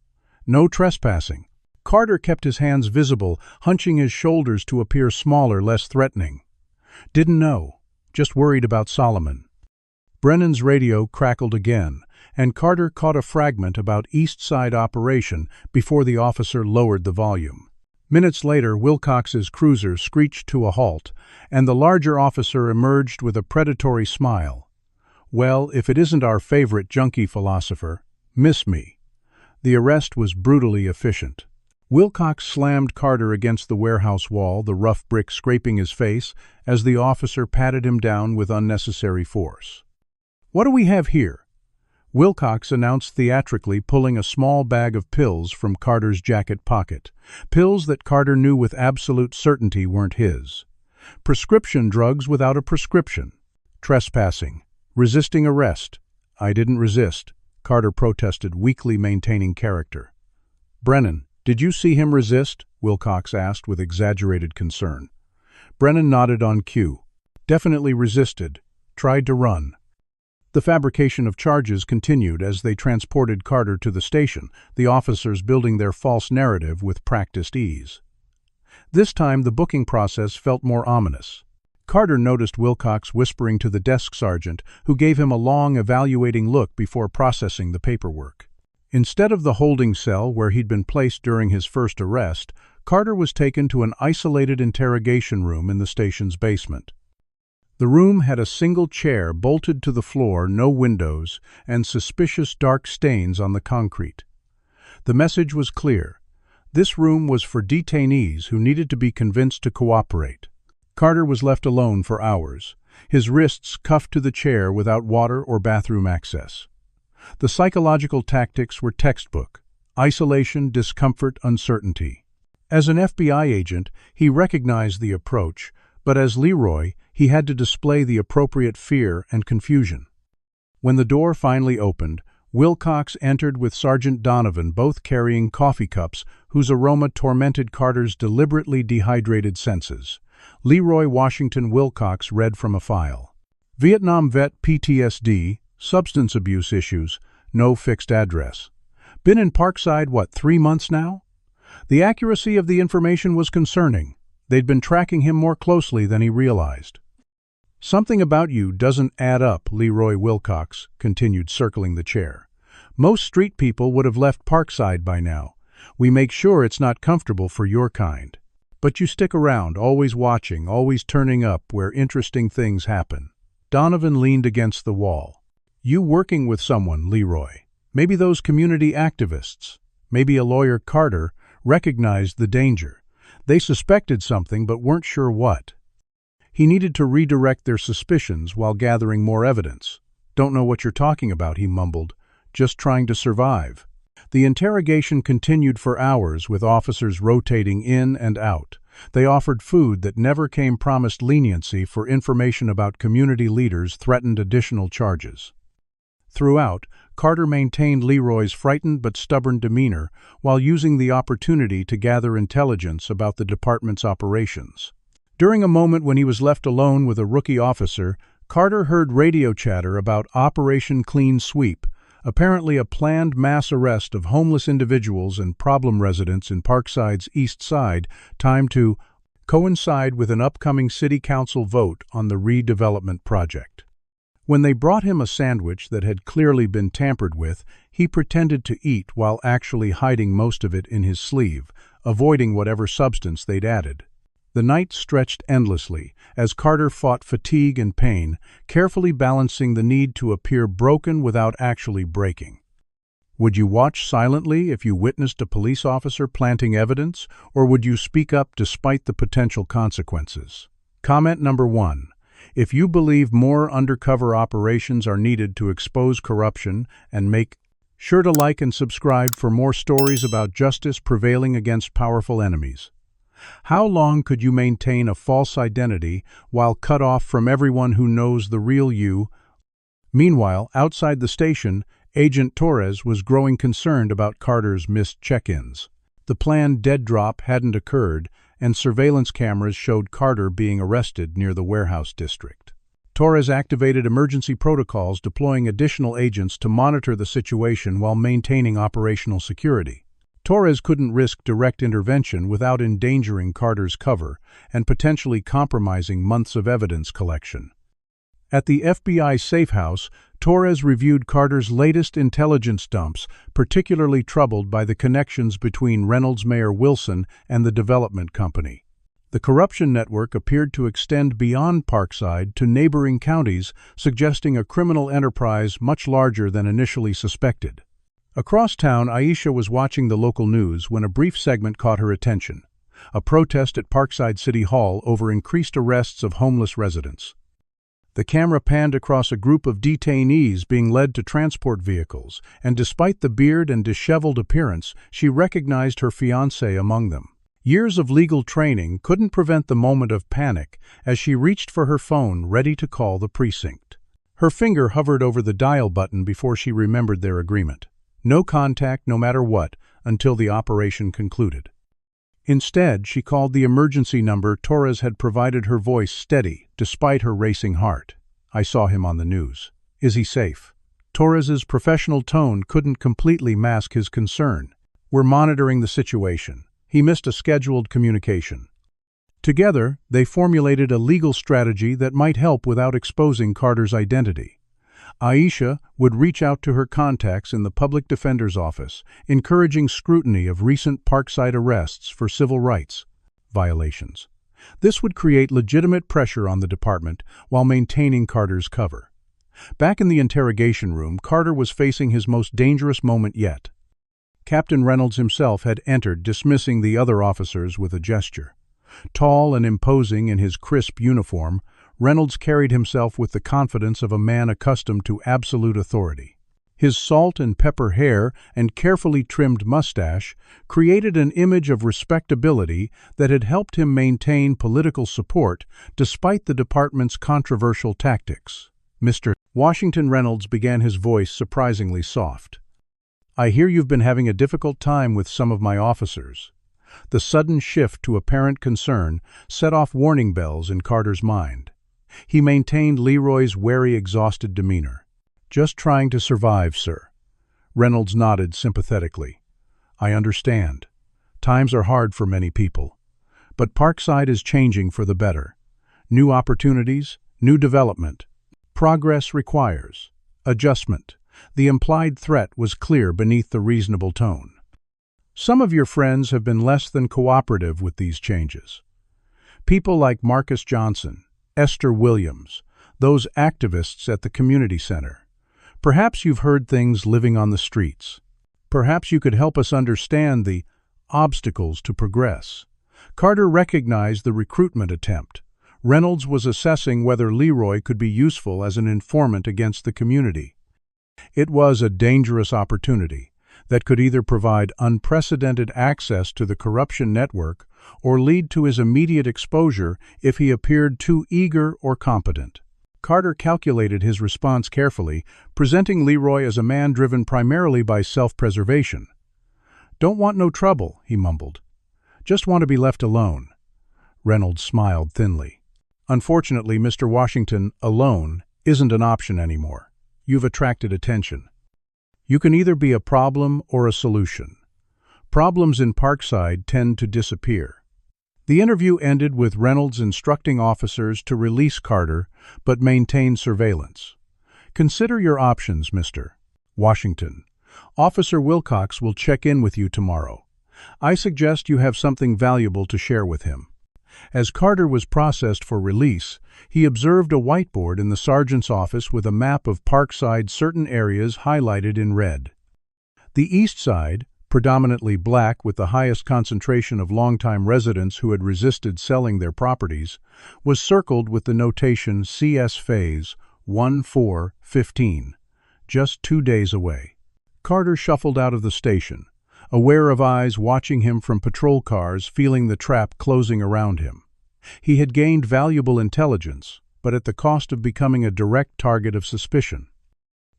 No trespassing." Carter kept his hands visible, hunching his shoulders to appear smaller, less threatening. "Didn't know. Just worried about Solomon." Brennan's radio crackled again, and Carter caught a fragment about East Side operation before the officer lowered the volume. Minutes later, Wilcox's cruiser screeched to a halt, and the larger officer emerged with a predatory smile. "Well, if it isn't our favorite junkie philosopher, miss me." The arrest was brutally efficient. Wilcox slammed Carter against the warehouse wall, the rough brick scraping his face, as the officer patted him down with unnecessary force. "What do we have here?" Wilcox announced theatrically, pulling a small bag of pills from Carter's jacket pocket. Pills that Carter knew with absolute certainty weren't his. Prescription drugs without a prescription. Trespassing. Resisting arrest. "I didn't resist," Carter protested, weakly maintaining character. "Brennan, did you see him resist?" Wilcox asked with exaggerated concern. Brennan nodded on cue. "Definitely resisted. Tried to run." The fabrication of charges continued as they transported Carter to the station, the officers building their false narrative with practiced ease. This time the booking process felt more ominous. Carter noticed Wilcox whispering to the desk sergeant, who gave him a long, evaluating look before processing the paperwork. Instead of the holding cell where he'd been placed during his first arrest, Carter was taken to an isolated interrogation room in the station's basement. The room had a single chair bolted to the floor, no windows, and suspicious dark stains on the concrete. The message was clear. This room was for detainees who needed to be convinced to cooperate. Carter was left alone for hours, his wrists cuffed to the chair without water or bathroom access. The psychological tactics were textbook: isolation, discomfort, uncertainty. As an FBI agent, he recognized the approach, but as Leroy, he had to display the appropriate fear and confusion. When the door finally opened, Wilcox entered with Sergeant Donovan, both carrying coffee cups whose aroma tormented Carter's deliberately dehydrated senses. Leroy Washington Wilcox read from a file. "Vietnam vet, PTSD, substance abuse issues, no fixed address. Been in Parkside, 3 months now?" The accuracy of the information was concerning. They'd been tracking him more closely than he realized. "Something about you doesn't add up," Leroy Wilcox continued, circling the chair. "Most street people would have left Parkside by now. We make sure it's not comfortable for your kind. But you stick around, always watching, always turning up where interesting things happen." Donovan leaned against the wall. "You working with someone, Leroy. Maybe those community activists. Maybe a lawyer." Carter recognized the danger. They suspected something but weren't sure what. He needed to redirect their suspicions while gathering more evidence. "Don't know what you're talking about," he mumbled. "Just trying to survive." The interrogation continued for hours, with officers rotating in and out. They offered food that never came, promised leniency for information about community leaders, threatened additional charges. Throughout, Carter maintained Leroy's frightened but stubborn demeanor while using the opportunity to gather intelligence about the department's operations. During a moment when he was left alone with a rookie officer, Carter heard radio chatter about Operation Clean Sweep, apparently a planned mass arrest of homeless individuals and problem residents in Parkside's east side, timed to coincide with an upcoming city council vote on the redevelopment project. When they brought him a sandwich that had clearly been tampered with, he pretended to eat while actually hiding most of it in his sleeve, avoiding whatever substance they'd added. The night stretched endlessly as Carter fought fatigue and pain, carefully balancing the need to appear broken without actually breaking. Would you watch silently if you witnessed a police officer planting evidence, or would you speak up despite the potential consequences? Comment number 1. If you believe more undercover operations are needed to expose corruption, and make sure to like and subscribe for more stories about justice prevailing against powerful enemies. How long could you maintain a false identity while cut off from everyone who knows the real you? Meanwhile, outside the station, Agent Torres was growing concerned about Carter's missed check-ins. The planned dead drop hadn't occurred, and surveillance cameras showed Carter being arrested near the warehouse district. Torres activated emergency protocols, deploying additional agents to monitor the situation while maintaining operational security. Torres couldn't risk direct intervention without endangering Carter's cover and potentially compromising months of evidence collection. At the FBI safe house, Torres reviewed Carter's latest intelligence dumps, particularly troubled by the connections between Reynolds Mayor Wilson and the development company. The corruption network appeared to extend beyond Parkside to neighboring counties, suggesting a criminal enterprise much larger than initially suspected. Across town, Aisha was watching the local news when a brief segment caught her attention: a protest at Parkside City Hall over increased arrests of homeless residents. The camera panned across a group of detainees being led to transport vehicles, and despite the beard and disheveled appearance, she recognized her fiancé among them. Years of legal training couldn't prevent the moment of panic as she reached for her phone, ready to call the precinct. Her finger hovered over the dial button before she remembered their agreement. No contact, no matter what, until the operation concluded. Instead, she called the emergency number Torres had provided, her voice steady, despite her racing heart. "I saw him on the news. Is he safe?" Torres's professional tone couldn't completely mask his concern. "We're monitoring the situation. He missed a scheduled communication." Together, they formulated a legal strategy that might help without exposing Carter's identity. Aisha would reach out to her contacts in the public defender's office, encouraging scrutiny of recent Parkside arrests for civil rights violations. This would create legitimate pressure on the department while maintaining Carter's cover. Back in the interrogation room, Carter was facing his most dangerous moment yet. Captain Reynolds himself had entered, dismissing the other officers with a gesture. Tall and imposing in his crisp uniform, Reynolds carried himself with the confidence of a man accustomed to absolute authority. His salt and pepper hair and carefully trimmed mustache created an image of respectability that had helped him maintain political support despite the department's controversial tactics. "Mr. Washington," Reynolds began, his voice surprisingly soft. "I hear you've been having a difficult time with some of my officers." The sudden shift to apparent concern set off warning bells in Carter's mind. He maintained Leroy's wary, exhausted demeanor. "Just trying to survive, sir." Reynolds nodded sympathetically. "I understand. Times are hard for many people. But Parkside is changing for the better. New opportunities, new development. Progress requires adjustment." The implied threat was clear beneath the reasonable tone. "Some of your friends have been less than cooperative with these changes. People like Marcus Johnson, Esther Williams, those activists at the community center. Perhaps you've heard things living on the streets. Perhaps you could help us understand the obstacles to progress." Carter recognized the recruitment attempt. Reynolds was assessing whether Leroy could be useful as an informant against the community. It was a dangerous opportunity that could either provide unprecedented access to the corruption network or lead to his immediate exposure if he appeared too eager or competent. Carter calculated his response carefully, presenting Leroy as a man driven primarily by self-preservation. "Don't want no trouble," he mumbled. "Just want to be left alone." Reynolds smiled thinly. Unfortunately, Mr. Washington, alone, isn't an option anymore. You've attracted attention. You can either be a problem or a solution. Problems in Parkside tend to disappear. The interview ended with Reynolds instructing officers to release Carter, but maintain surveillance. Consider your options, Mr. Washington. Officer Wilcox will check in with you tomorrow. I suggest you have something valuable to share with him. As Carter was processed for release, he observed a whiteboard in the sergeant's office with a map of Parkside's certain areas highlighted in red. The east side, predominantly black with the highest concentration of longtime residents who had resisted selling their properties, was circled with the notation CS Phase 1415, just 2 days away. Carter shuffled out of the station, aware of eyes watching him from patrol cars, feeling the trap closing around him. He had gained valuable intelligence, but at the cost of becoming a direct target of suspicion.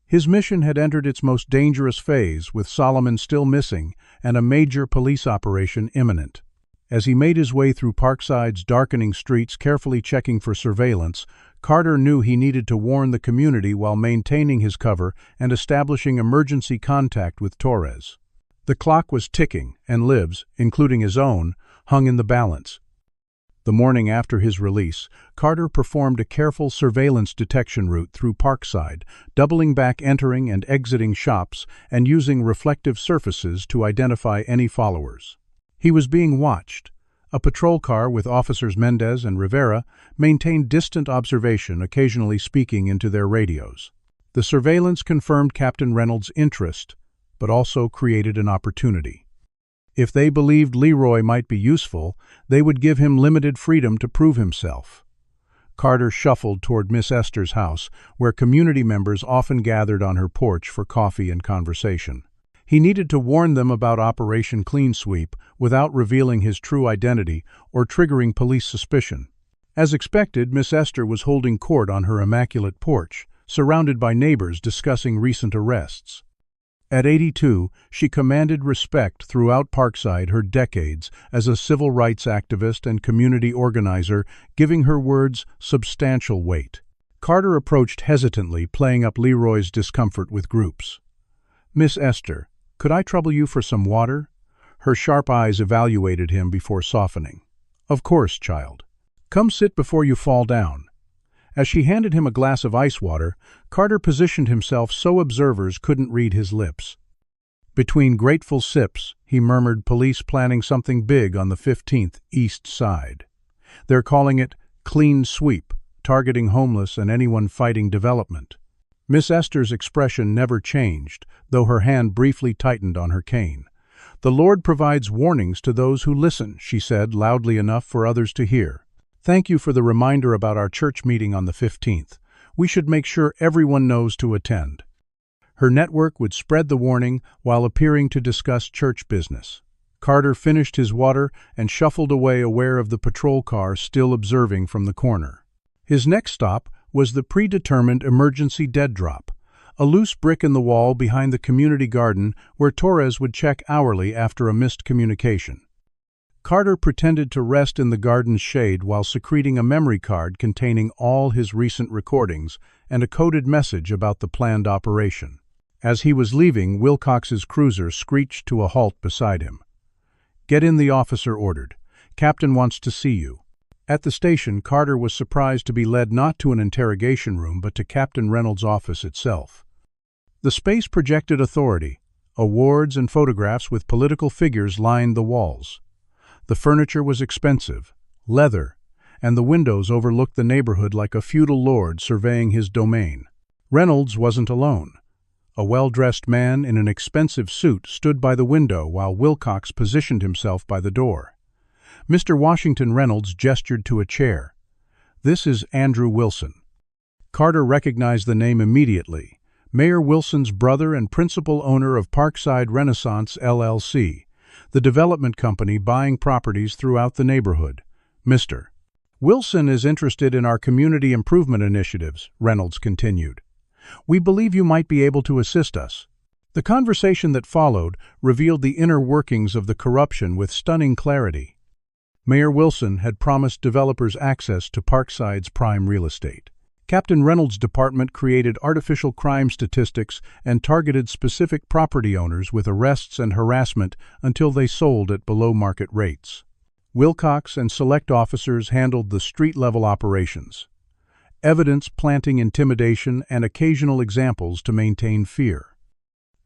His mission had entered its most dangerous phase, with Solomon still missing and a major police operation imminent. As he made his way through Parkside's darkening streets, carefully checking for surveillance, Carter knew he needed to warn the community while maintaining his cover and establishing emergency contact with Torres. The clock was ticking, and lives, including his own, hung in the balance. The morning after his release, Carter performed a careful surveillance detection route through Parkside, doubling back entering and exiting shops and using reflective surfaces to identify any followers. He was being watched. A patrol car with Officers Mendez and Rivera maintained distant observation, occasionally speaking into their radios. The surveillance confirmed Captain Reynolds' interest, but also created an opportunity. If they believed Leroy might be useful, they would give him limited freedom to prove himself. Carter shuffled toward Miss Esther's house, where community members often gathered on her porch for coffee and conversation. He needed to warn them about Operation Clean Sweep without revealing his true identity or triggering police suspicion. As expected, Miss Esther was holding court on her immaculate porch, surrounded by neighbors discussing recent arrests. At 82, she commanded respect throughout Parkside, her decades as a civil rights activist and community organizer, giving her words substantial weight. Carter approached hesitantly, playing up Leroy's discomfort with groups. "Miss Esther, could I trouble you for some water?" Her sharp eyes evaluated him before softening. "Of course, child. Come sit before you fall down." As she handed him a glass of ice water, Carter positioned himself so observers couldn't read his lips. Between grateful sips, he murmured, "Police planning something big on the 15th East Side. They're calling it Clean Sweep, targeting homeless and anyone fighting development." Miss Esther's expression never changed, though her hand briefly tightened on her cane. "The Lord provides warnings to those who listen," she said, loudly enough for others to hear. "Thank you for the reminder about our church meeting on the 15th. We should make sure everyone knows to attend." Her network would spread the warning while appearing to discuss church business. Carter finished his water and shuffled away, aware of the patrol car still observing from the corner. His next stop was the predetermined emergency dead drop, a loose brick in the wall behind the community garden where Torres would check hourly after a missed communication. Carter pretended to rest in the garden's shade while secreting a memory card containing all his recent recordings and a coded message about the planned operation. As he was leaving, Wilcox's cruiser screeched to a halt beside him. "Get in," the officer ordered. "Captain wants to see you." At the station, Carter was surprised to be led not to an interrogation room but to Captain Reynolds' office itself. The space projected authority. Awards and photographs with political figures lined the walls. The furniture was expensive, leather, and the windows overlooked the neighborhood like a feudal lord surveying his domain. Reynolds wasn't alone. A well-dressed man in an expensive suit stood by the window while Wilcox positioned himself by the door. Mr. Washington, Reynolds gestured to a chair. "This is Andrew Wilson." Carter recognized the name immediately. Mayor Wilson's brother and principal owner of Parkside Renaissance, LLC, the development company buying properties throughout the neighborhood. "Mr. Wilson is interested in our community improvement initiatives," Reynolds continued. "We believe you might be able to assist us." The conversation that followed revealed the inner workings of the corruption with stunning clarity. Mayor Wilson had promised developers access to Parkside's prime real estate. Captain Reynolds' department created artificial crime statistics and targeted specific property owners with arrests and harassment until they sold at below-market rates. Wilcox and select officers handled the street-level operations, evidence planting intimidation and occasional examples to maintain fear.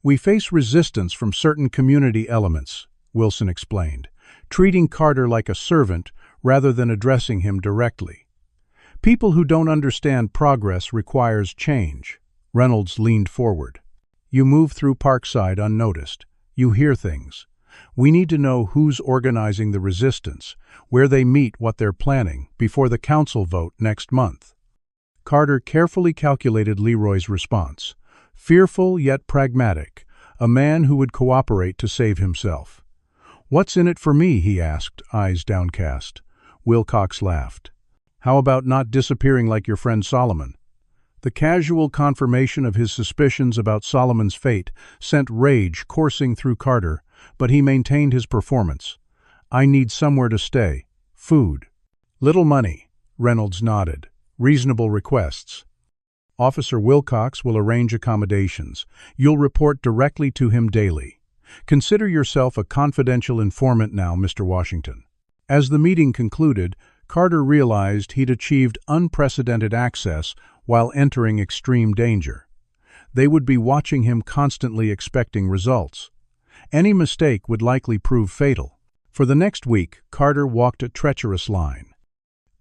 "We face resistance from certain community elements," Wilson explained, treating Carter like a servant rather than addressing him directly. "People who don't understand progress requires change." Reynolds leaned forward. "You move through Parkside unnoticed. You hear things. We need to know who's organizing the resistance, where they meet, what they're planning, before the council vote next month." Carter carefully calculated Leroy's response. Fearful yet pragmatic, a man who would cooperate to save himself. "What's in it for me?" he asked, eyes downcast. Wilcox laughed. "How about not disappearing like your friend Solomon?" The casual confirmation of his suspicions about Solomon's fate sent rage coursing through Carter, but he maintained his performance. "I need somewhere to stay. Food. Little money." Reynolds nodded. "Reasonable requests. Officer Wilcox will arrange accommodations. You'll report directly to him daily. Consider yourself a confidential informant now, Mr. Washington." As the meeting concluded, Carter realized he'd achieved unprecedented access while entering extreme danger. They would be watching him constantly, expecting results. Any mistake would likely prove fatal. For the next week, Carter walked a treacherous line.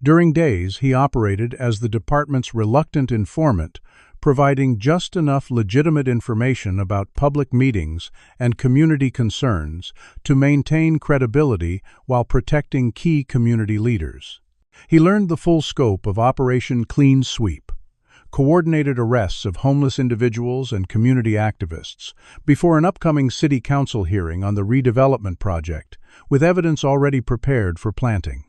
During days, he operated as the department's reluctant informant, providing just enough legitimate information about public meetings and community concerns to maintain credibility while protecting key community leaders. He learned the full scope of Operation Clean Sweep, coordinated arrests of homeless individuals and community activists, before an upcoming city council hearing on the redevelopment project, with evidence already prepared for planting.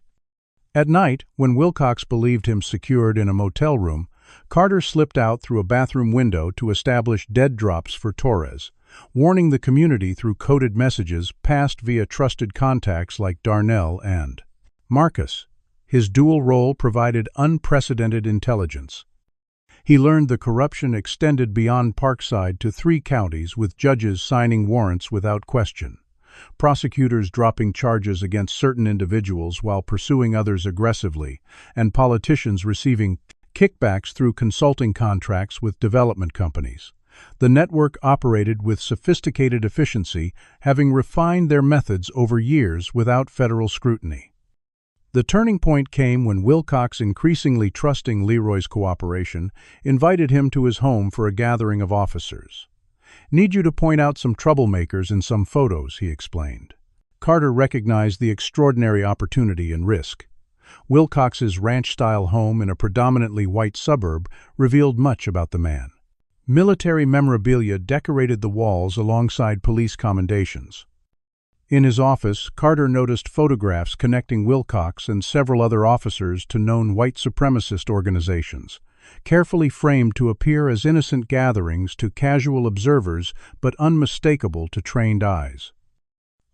At night, when Wilcox believed him secured in a motel room, Carter slipped out through a bathroom window to establish dead drops for Torres, warning the community through coded messages passed via trusted contacts like Darnell and Marcus. His dual role provided unprecedented intelligence. He learned the corruption extended beyond Parkside to 3 counties, with judges signing warrants without question, prosecutors dropping charges against certain individuals while pursuing others aggressively, and politicians receiving kickbacks through consulting contracts with development companies. The network operated with sophisticated efficiency, having refined their methods over years without federal scrutiny. The turning point came when Wilcox, increasingly trusting Leroy's cooperation, invited him to his home for a gathering of officers. "Need you to point out some troublemakers in some photos," he explained. Carter recognized the extraordinary opportunity and risk. Wilcox's ranch-style home in a predominantly white suburb revealed much about the man. Military memorabilia decorated the walls alongside police commendations. In his office, Carter noticed photographs connecting Wilcox and several other officers to known white supremacist organizations, carefully framed to appear as innocent gatherings to casual observers but unmistakable to trained eyes.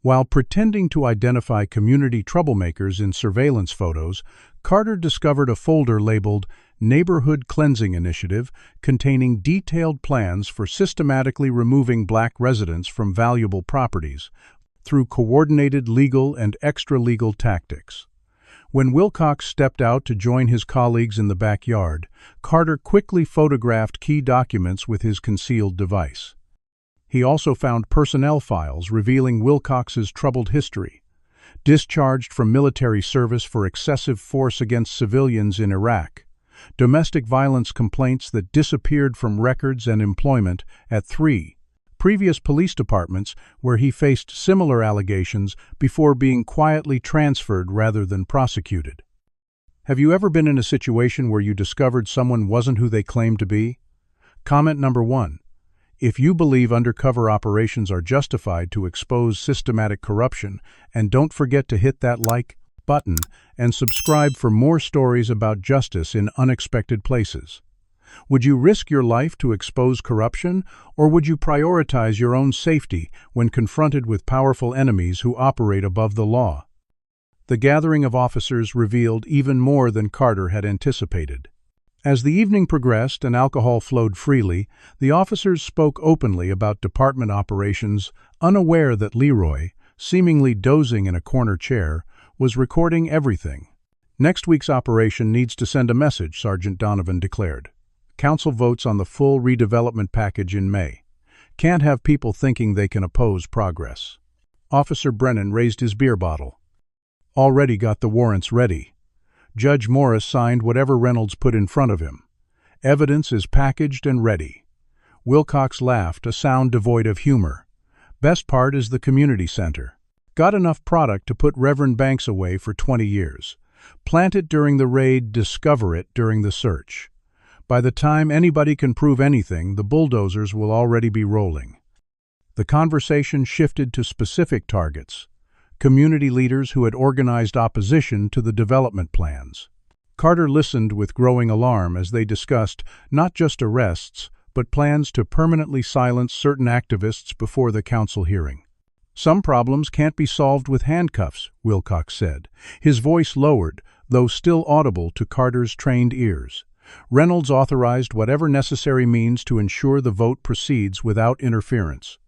While pretending to identify community troublemakers in surveillance photos, Carter discovered a folder labeled Neighborhood Cleansing Initiative containing detailed plans for systematically removing black residents from valuable properties through coordinated legal and extra-legal tactics. When Wilcox stepped out to join his colleagues in the backyard, Carter quickly photographed key documents with his concealed device. He also found personnel files revealing Wilcox's troubled history: discharged from military service for excessive force against civilians in Iraq, domestic violence complaints that disappeared from records and employment at 3 previous police departments where he faced similar allegations before being quietly transferred rather than prosecuted. Have you ever been in a situation where you discovered someone wasn't who they claimed to be? Comment number 1. If you believe undercover operations are justified to expose systematic corruption, and don't forget to hit that like button and subscribe for more stories about justice in unexpected places. Would you risk your life to expose corruption, or would you prioritize your own safety when confronted with powerful enemies who operate above the law? The gathering of officers revealed even more than Carter had anticipated. As the evening progressed and alcohol flowed freely, the officers spoke openly about department operations, unaware that Leroy, seemingly dozing in a corner chair, was recording everything. "Next week's operation needs to send a message," Sergeant Donovan declared. "Council votes on the full redevelopment package in May. Can't have people thinking they can oppose progress." Officer Brennan raised his beer bottle. "Already got the warrants ready. Judge Morris signed whatever Reynolds put in front of him. Evidence is packaged and ready." Wilcox laughed, a sound devoid of humor. "Best part is the community center. Got enough product to put Reverend Banks away for 20 years. Plant it during the raid, discover it during the search. By the time anybody can prove anything, the bulldozers will already be rolling." The conversation shifted to specific targets: community leaders who had organized opposition to the development plans. Carter listened with growing alarm as they discussed not just arrests, but plans to permanently silence certain activists before the council hearing. "Some problems can't be solved with handcuffs," Wilcox said. His voice lowered, though still audible to Carter's trained ears. "Reynolds authorized whatever necessary means to ensure the vote proceeds without interference."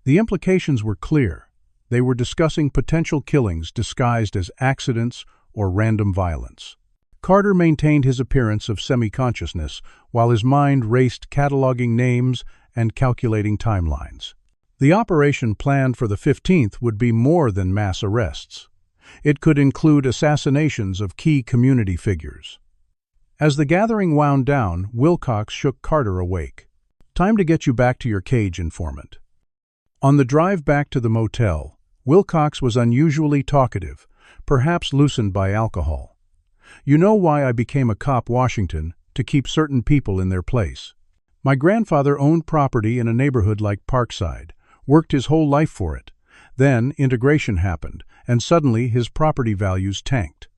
The implications were clear. They were discussing potential killings disguised as accidents or random violence. Carter maintained his appearance of semi-consciousness while his mind raced cataloging names and calculating timelines. The operation planned for the 15th would be more than mass arrests. It could include assassinations of key community figures. As the gathering wound down, Wilcox shook Carter awake. "Time to get you back to your cage, informant." On the drive back to the motel, Wilcox was unusually talkative, perhaps loosened by alcohol. "You know why I became a cop, Washington, to keep certain people in their place. My grandfather owned property in a neighborhood like Parkside, worked his whole life for it. Then integration happened, and suddenly his property values tanked.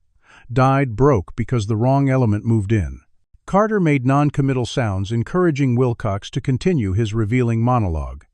Died broke because the wrong element moved in." Carter made non-committal sounds, encouraging Wilcox to continue his revealing monologue.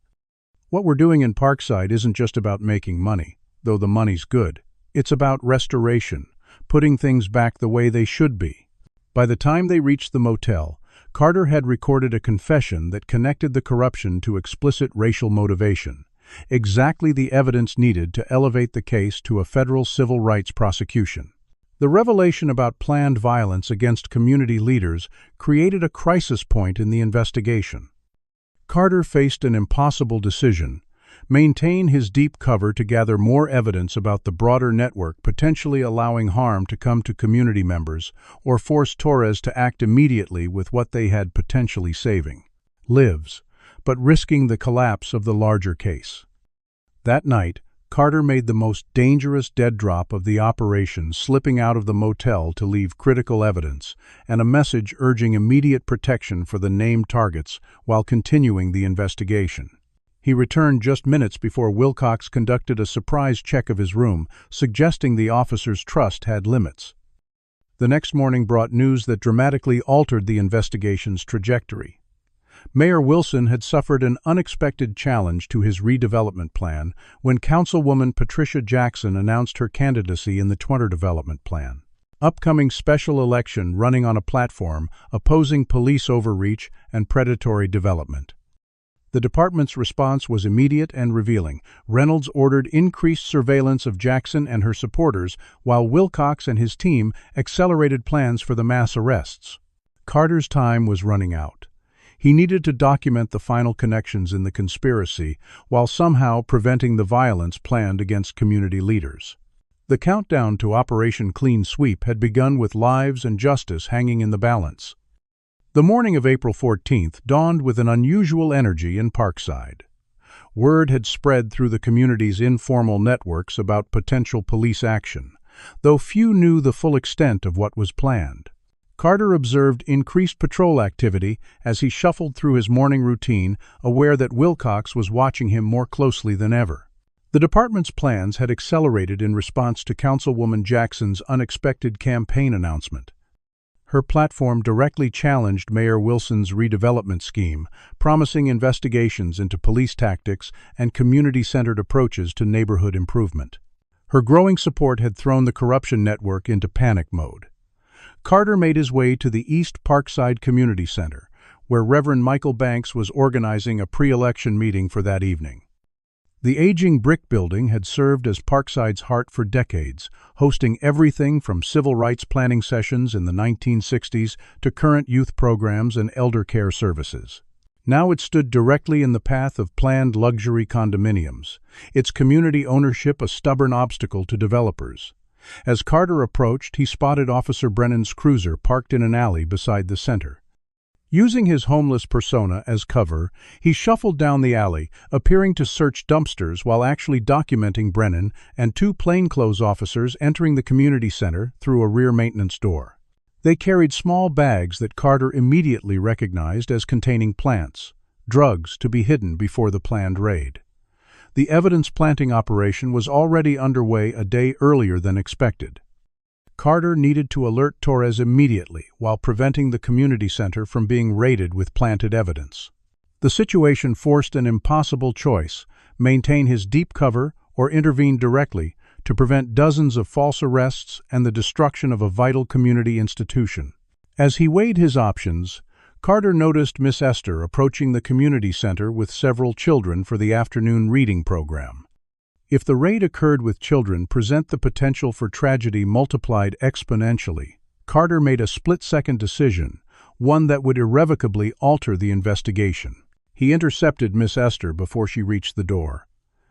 "What we're doing in Parkside isn't just about making money, though the money's good. It's about restoration, putting things back the way they should be." By the time they reached the motel, Carter had recorded a confession that connected the corruption to explicit racial motivation, exactly the evidence needed to elevate the case to a federal civil rights prosecution. The revelation about planned violence against community leaders created a crisis point in the investigation. Carter faced an impossible decision: maintain his deep cover to gather more evidence about the broader network potentially allowing harm to come to community members, or force Torres to act immediately with what they had potentially saving lives, but risking the collapse of the larger case. That night, Carter made the most dangerous dead drop of the operation, slipping out of the motel to leave critical evidence and a message urging immediate protection for the named targets while continuing the investigation. He returned just minutes before Wilcox conducted a surprise check of his room, suggesting the officer's trust had limits. The next morning brought news that dramatically altered the investigation's trajectory. Mayor Wilson had suffered an unexpected challenge to his redevelopment plan when Councilwoman Patricia Jackson announced her candidacy in the Twinner Development Plan. Upcoming special election running on a platform opposing police overreach and predatory development. The department's response was immediate and revealing. Reynolds ordered increased surveillance of Jackson and her supporters, while Wilcox and his team accelerated plans for the mass arrests. Carter's time was running out. He needed to document the final connections in the conspiracy, while somehow preventing the violence planned against community leaders. The countdown to Operation Clean Sweep had begun with lives and justice hanging in the balance. The morning of April 14th dawned with an unusual energy in Parkside. Word had spread through the community's informal networks about potential police action, though few knew the full extent of what was planned. Carter observed increased patrol activity as he shuffled through his morning routine, aware that Wilcox was watching him more closely than ever. The department's plans had accelerated in response to Councilwoman Jackson's unexpected campaign announcement. Her platform directly challenged Mayor Wilson's redevelopment scheme, promising investigations into police tactics and community-centered approaches to neighborhood improvement. Her growing support had thrown the corruption network into panic mode. Carter made his way to the East Parkside Community Center, where Reverend Michael Banks was organizing a pre-election meeting for that evening. The aging brick building had served as Parkside's heart for decades, hosting everything from civil rights planning sessions in the 1960s to current youth programs and elder care services. Now it stood directly in the path of planned luxury condominiums, its community ownership a stubborn obstacle to developers. As Carter approached, he spotted Officer Brennan's cruiser parked in an alley beside the center. Using his homeless persona as cover, he shuffled down the alley, appearing to search dumpsters while actually documenting Brennan and two plainclothes officers entering the community center through a rear maintenance door. They carried small bags that Carter immediately recognized as containing plants, drugs to be hidden before the planned raid. The evidence-planting operation was already underway a day earlier than expected. Carter needed to alert Torres immediately while preventing the community center from being raided with planted evidence. The situation forced an impossible choice: maintain his deep cover or intervene directly to prevent dozens of false arrests and the destruction of a vital community institution. As he weighed his options, Carter noticed Miss Esther approaching the community center with several children for the afternoon reading program. If the raid occurred with children, present the potential for tragedy multiplied exponentially. Carter made a split-second decision, one that would irrevocably alter the investigation. He intercepted Miss Esther before she reached the door.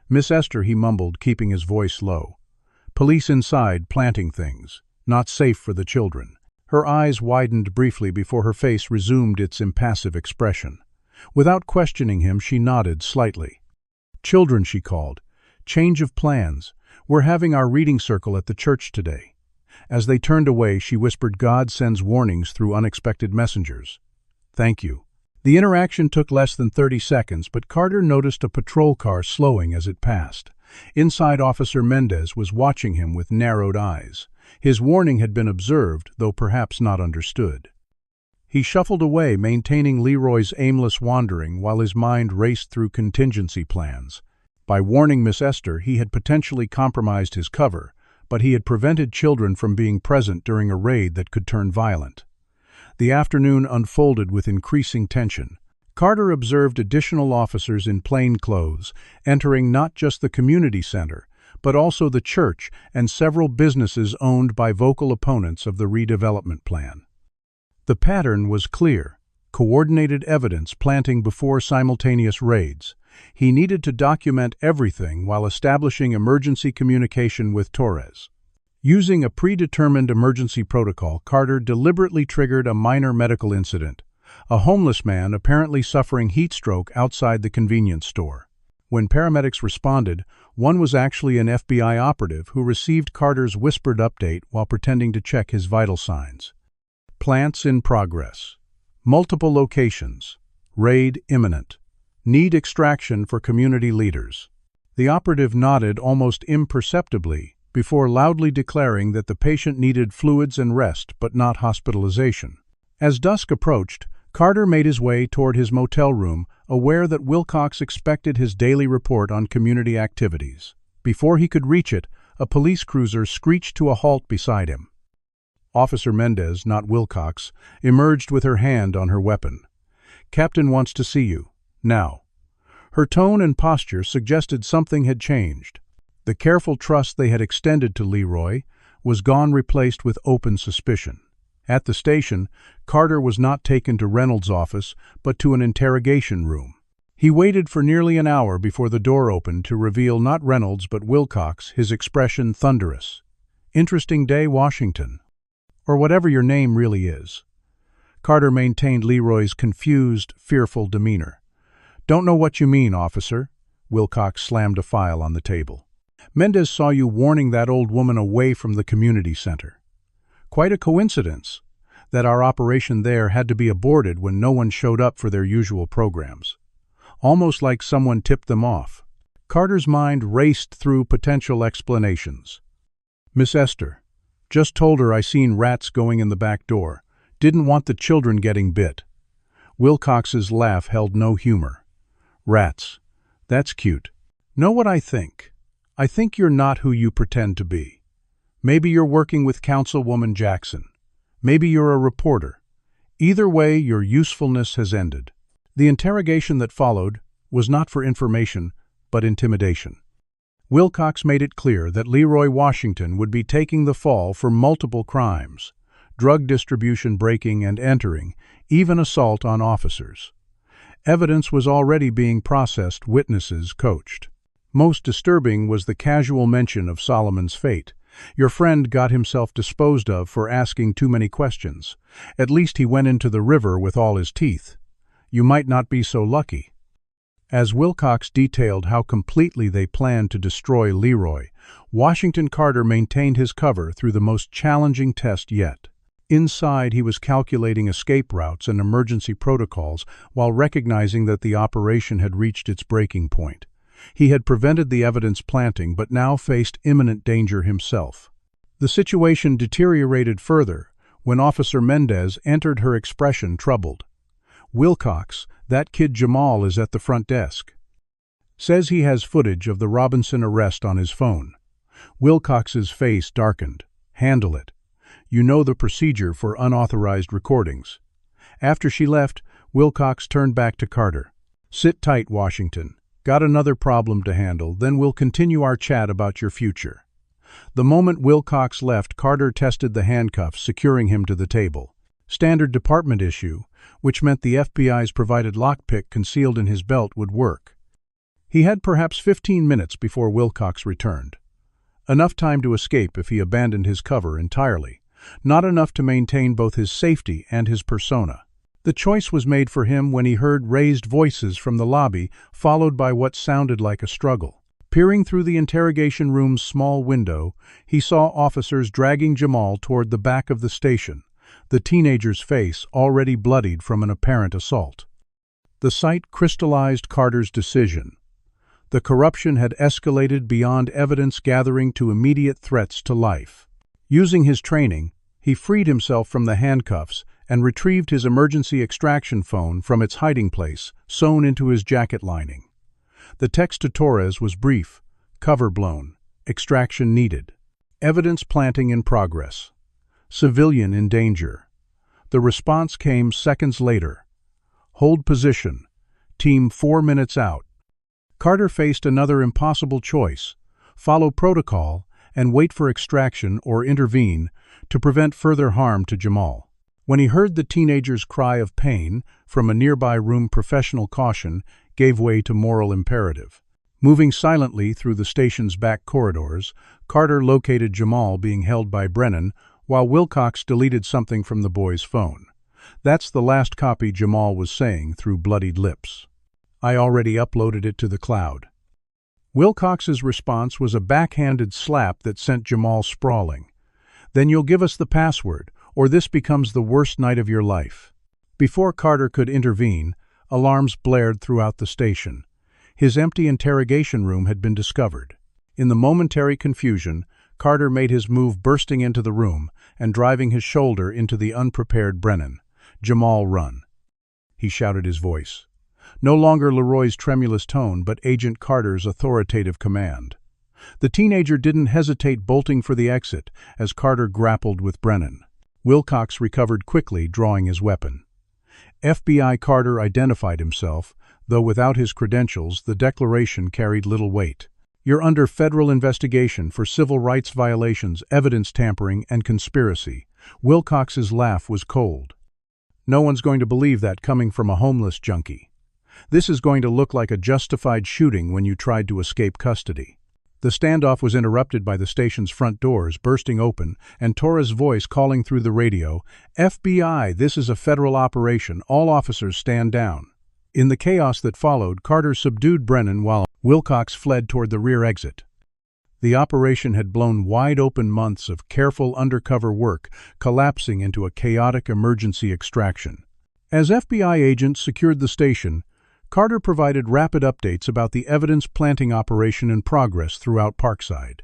"Miss Esther," he mumbled, keeping his voice low. "Police inside, planting things. Not safe for the children." Her eyes widened briefly before her face resumed its impassive expression. Without questioning him, she nodded slightly. "Children," she called. "Change of plans. We're having our reading circle at the church today." As they turned away, she whispered, "God sends warnings through unexpected messengers." "Thank you." The interaction took less than 30 seconds, but Carter noticed a patrol car slowing as it passed. Inside, Officer Mendez was watching him with narrowed eyes. His warning had been observed, though perhaps not understood. He shuffled away, maintaining Leroy's aimless wandering while his mind raced through contingency plans. By warning Miss Esther, he had potentially compromised his cover, but he had prevented children from being present during a raid that could turn violent. The afternoon unfolded with increasing tension. Carter observed additional officers in plain clothes entering not just the community center, but also the church and several businesses owned by vocal opponents of the redevelopment plan. The pattern was clear: coordinated evidence planting before simultaneous raids. He needed to document everything while establishing emergency communication with Torres. Using a predetermined emergency protocol, Carter deliberately triggered a minor medical incident: a homeless man apparently suffering heat stroke outside the convenience store. When paramedics responded, one was actually an FBI operative who received Carter's whispered update while pretending to check his vital signs. Plants in progress. Multiple locations. Raid imminent. Need extraction for community leaders. The operative nodded almost imperceptibly before loudly declaring that the patient needed fluids and rest but not hospitalization. As dusk approached, Carter made his way toward his motel room, aware that Wilcox expected his daily report on community activities. Before he could reach it, a police cruiser screeched to a halt beside him. Officer Mendez, not Wilcox, emerged with her hand on her weapon. "Captain wants to see you. Now." Her tone and posture suggested something had changed. The careful trust they had extended to Leroy was gone, replaced with open suspicion. At the station, Carter was not taken to Reynolds' office, but to an interrogation room. He waited for nearly an hour before the door opened to reveal not Reynolds but Wilcox, his expression thunderous. "Interesting day, Washington. Or whatever your name really is." Carter maintained Leroy's confused, fearful demeanor. "Don't know what you mean, officer." Wilcox slammed a file on the table. "Mendez saw you warning that old woman away from the community center. Quite a coincidence that our operation there had to be aborted when no one showed up for their usual programs. Almost like someone tipped them off." Carter's mind raced through potential explanations. "Miss Esther. Just told her I seen rats going in the back door. Didn't want the children getting bit." Wilcox's laugh held no humor. "Rats. That's cute. Know what I think? I think you're not who you pretend to be. Maybe you're working with Councilwoman Jackson. Maybe you're a reporter. Either way, your usefulness has ended." The interrogation that followed was not for information, but intimidation. Wilcox made it clear that Leroy Washington would be taking the fall for multiple crimes: drug distribution, breaking and entering, even assault on officers. Evidence was already being processed, witnesses coached. Most disturbing was the casual mention of Solomon's fate. "Your friend got himself disposed of for asking too many questions. At least he went into the river with all his teeth. You might not be so lucky." As Wilcox detailed how completely they planned to destroy Leroy, Washington Carter maintained his cover through the most challenging test yet. Inside, he was calculating escape routes and emergency protocols while recognizing that the operation had reached its breaking point. He had prevented the evidence planting, but now faced imminent danger himself. The situation deteriorated further when Officer Mendez entered, her expression troubled. "Wilcox, that kid Jamal is at the front desk. Says he has footage of the Robinson arrest on his phone." Wilcox's face darkened. "Handle it. You know the procedure for unauthorized recordings." After she left, Wilcox turned back to Carter. "Sit tight, Washington. Got another problem to handle, then we'll continue our chat about your future." The moment Wilcox left, Carter tested the handcuffs, securing him to the table. Standard department issue, which meant the FBI's provided lockpick concealed in his belt would work. He had perhaps 15 minutes before Wilcox returned. Enough time to escape if he abandoned his cover entirely. Not enough to maintain both his safety and his persona. The choice was made for him when he heard raised voices from the lobby, followed by what sounded like a struggle. Peering through the interrogation room's small window, he saw officers dragging Jamal toward the back of the station, the teenager's face already bloodied from an apparent assault. The sight crystallized Carter's decision. The corruption had escalated beyond evidence gathering to immediate threats to life. Using his training, he freed himself from the handcuffs and retrieved his emergency extraction phone from its hiding place, sewn into his jacket lining. The text to Torres was brief: "Cover blown. Extraction needed. Evidence planting in progress. Civilian in danger." The response came seconds later: "Hold position. Team 4 minutes out." Carter faced another impossible choice: follow protocol and wait for extraction or intervene to prevent further harm to Jamal. When he heard the teenager's cry of pain from a nearby room, professional caution gave way to moral imperative. Moving silently through the station's back corridors, Carter located Jamal being held by Brennan, while Wilcox deleted something from the boy's phone. "That's the last copy," Jamal was saying through bloodied lips. "I already uploaded it to the cloud." Wilcox's response was a backhanded slap that sent Jamal sprawling. "Then you'll give us the password, or this becomes the worst night of your life." Before Carter could intervene, alarms blared throughout the station. His empty interrogation room had been discovered. In the momentary confusion, Carter made his move, bursting into the room and driving his shoulder into the unprepared Brennan. "Jamal, run!" he shouted, his voice. No longer Leroy's tremulous tone, but Agent Carter's authoritative command. The teenager didn't hesitate, bolting for the exit as Carter grappled with Brennan. Wilcox recovered quickly, drawing his weapon. FBI Carter identified himself, though without his credentials, the declaration carried little weight. "You're under federal investigation for civil rights violations, evidence tampering, and conspiracy." Wilcox's laugh was cold. "No one's going to believe that coming from a homeless junkie. This is going to look like a justified shooting when you tried to escape custody." The standoff was interrupted by the station's front doors bursting open and Torres' voice calling through the radio, "FBI, this is a federal operation. All officers stand down." In the chaos that followed, Carter subdued Brennan while Wilcox fled toward the rear exit. The operation had blown wide open, months of careful undercover work collapsing into a chaotic emergency extraction. As FBI agents secured the station, Carter provided rapid updates about the evidence-planting operation in progress throughout Parkside.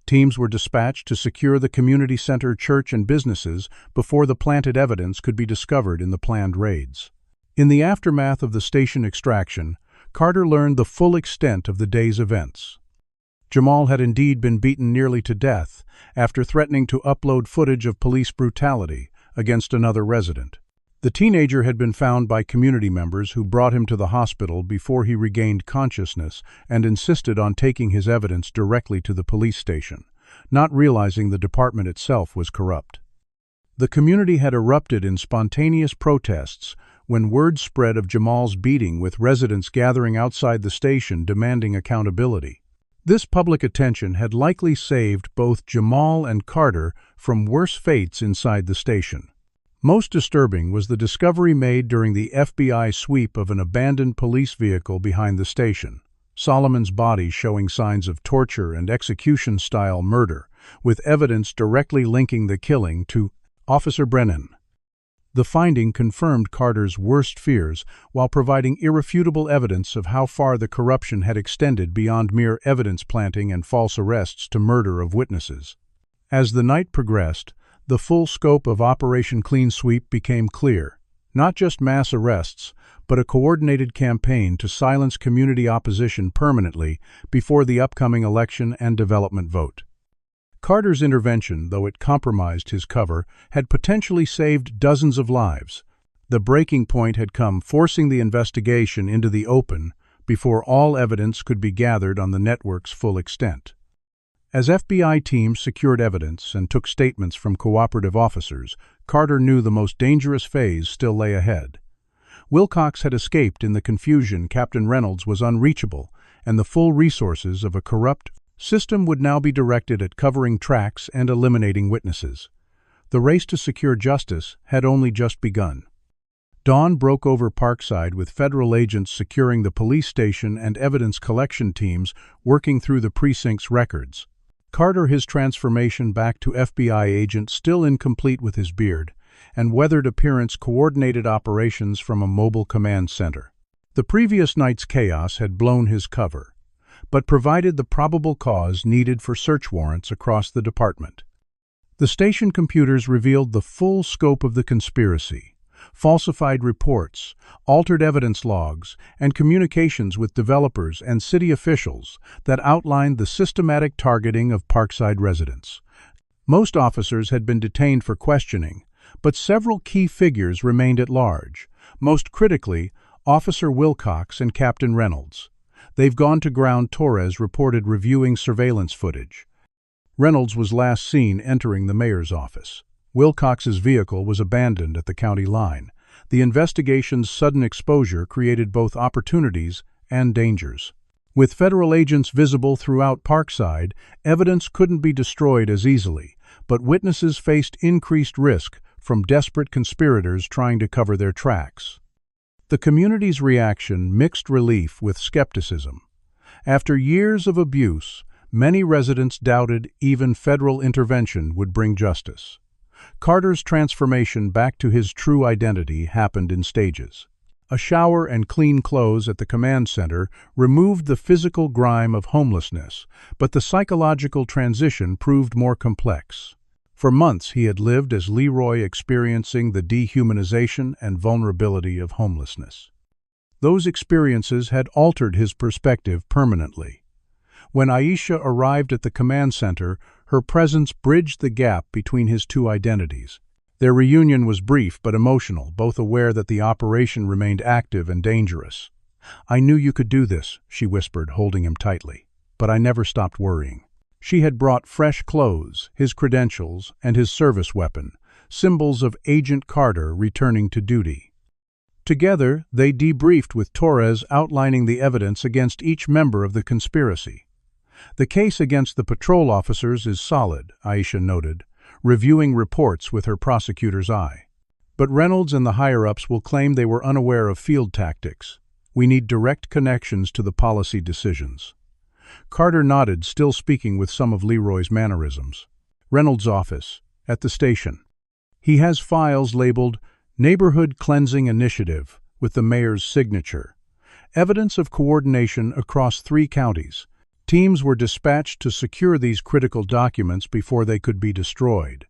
Teams were dispatched to secure the community center, church, and businesses before the planted evidence could be discovered in the planned raids. In the aftermath of the station extraction, Carter learned the full extent of the day's events. Jamal had indeed been beaten nearly to death after threatening to upload footage of police brutality against another resident. The teenager had been found by community members who brought him to the hospital before he regained consciousness and insisted on taking his evidence directly to the police station, not realizing the department itself was corrupt. The community had erupted in spontaneous protests when word spread of Jamal's beating, with residents gathering outside the station demanding accountability. This public attention had likely saved both Jamal and Carter from worse fates inside the station. Most disturbing was the discovery made during the FBI sweep of an abandoned police vehicle behind the station, Solomon's body showing signs of torture and execution-style murder, with evidence directly linking the killing to Officer Brennan. The finding confirmed Carter's worst fears while providing irrefutable evidence of how far the corruption had extended beyond mere evidence planting and false arrests to murder of witnesses. As the night progressed, the full scope of Operation Clean Sweep became clear. Not just mass arrests, but a coordinated campaign to silence community opposition permanently before the upcoming election and development vote. Carter's intervention, though it compromised his cover, had potentially saved dozens of lives. The breaking point had come, forcing the investigation into the open before all evidence could be gathered on the network's full extent. As FBI teams secured evidence and took statements from cooperative officers, Carter knew the most dangerous phase still lay ahead. Wilcox had escaped in the confusion. Captain Reynolds was unreachable, and the full resources of a corrupt system would now be directed at covering tracks and eliminating witnesses. The race to secure justice had only just begun. Dawn broke over Parkside, with federal agents securing the police station and evidence collection teams working through the precinct's records. Carter, his transformation back to FBI agent still incomplete with his beard, and weathered appearance, coordinated operations from a mobile command center. The previous night's chaos had blown his cover, but provided the probable cause needed for search warrants across the department. The station computers revealed the full scope of the conspiracy: falsified reports, altered evidence logs, and communications with developers and city officials that outlined the systematic targeting of Parkside residents. Most officers had been detained for questioning, but several key figures remained at large, most critically Officer Wilcox and Captain Reynolds. "They've gone to ground," Torres reported, reviewing surveillance footage. Reynolds was last seen entering the mayor's office. Wilcox's vehicle was abandoned at the county line. The investigation's sudden exposure created both opportunities and dangers. With federal agents visible throughout Parkside, evidence couldn't be destroyed as easily, but witnesses faced increased risk from desperate conspirators trying to cover their tracks. The community's reaction mixed relief with skepticism. After years of abuse, many residents doubted even federal intervention would bring justice. Carter's transformation back to his true identity happened in stages. A shower and clean clothes at the command center removed the physical grime of homelessness, but the psychological transition proved more complex. For months he had lived as Leroy, experiencing the dehumanization and vulnerability of homelessness. Those experiences had altered his perspective permanently. When Aisha arrived at the command center, her presence bridged the gap between his two identities. Their reunion was brief but emotional, both aware that the operation remained active and dangerous. "I knew you could do this," she whispered, holding him tightly, "but I never stopped worrying." She had brought fresh clothes, his credentials, and his service weapon, symbols of Agent Carter returning to duty. Together, they debriefed with Torres, outlining the evidence against each member of the conspiracy. "The case against the patrol officers is solid," Aisha noted, reviewing reports with her prosecutor's eye. "But Reynolds and the higher-ups will claim they were unaware of field tactics. We need direct connections to the policy decisions." Carter nodded, still speaking with some of Leroy's mannerisms. "Reynolds' office, at the station. He has files labeled Neighborhood Cleansing Initiative with the mayor's signature. Evidence of coordination across 3 counties. Teams were dispatched to secure these critical documents before they could be destroyed.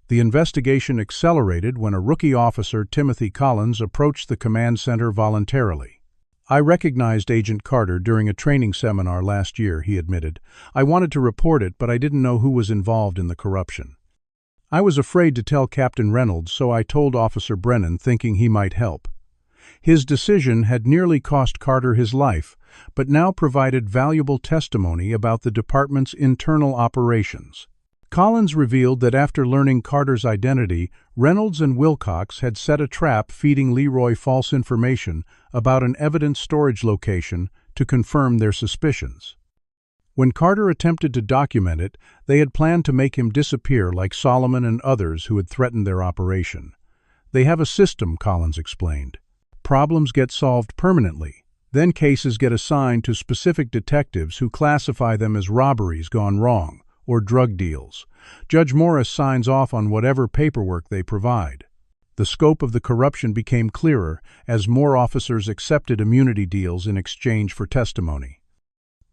The investigation accelerated when a rookie officer, Timothy Collins, approached the command center voluntarily. "I recognized Agent Carter during a training seminar last year," he admitted. "I wanted to report it, but I didn't know who was involved in the corruption. I was afraid to tell Captain Reynolds, so I told Officer Brennan, thinking he might help." His decision had nearly cost Carter his life, but now provided valuable testimony about the department's internal operations. Collins revealed that after learning Carter's identity, Reynolds and Wilcox had set a trap feeding Leroy false information about an evidence storage location to confirm their suspicions. When Carter attempted to document it, they had planned to make him disappear like Solomon and others who had threatened their operation. "They have a system," Collins explained. "Problems get solved permanently. Then cases get assigned to specific detectives who classify them as robberies gone wrong or drug deals. Judge Morris signs off on whatever paperwork they provide." The scope of the corruption became clearer as more officers accepted immunity deals in exchange for testimony.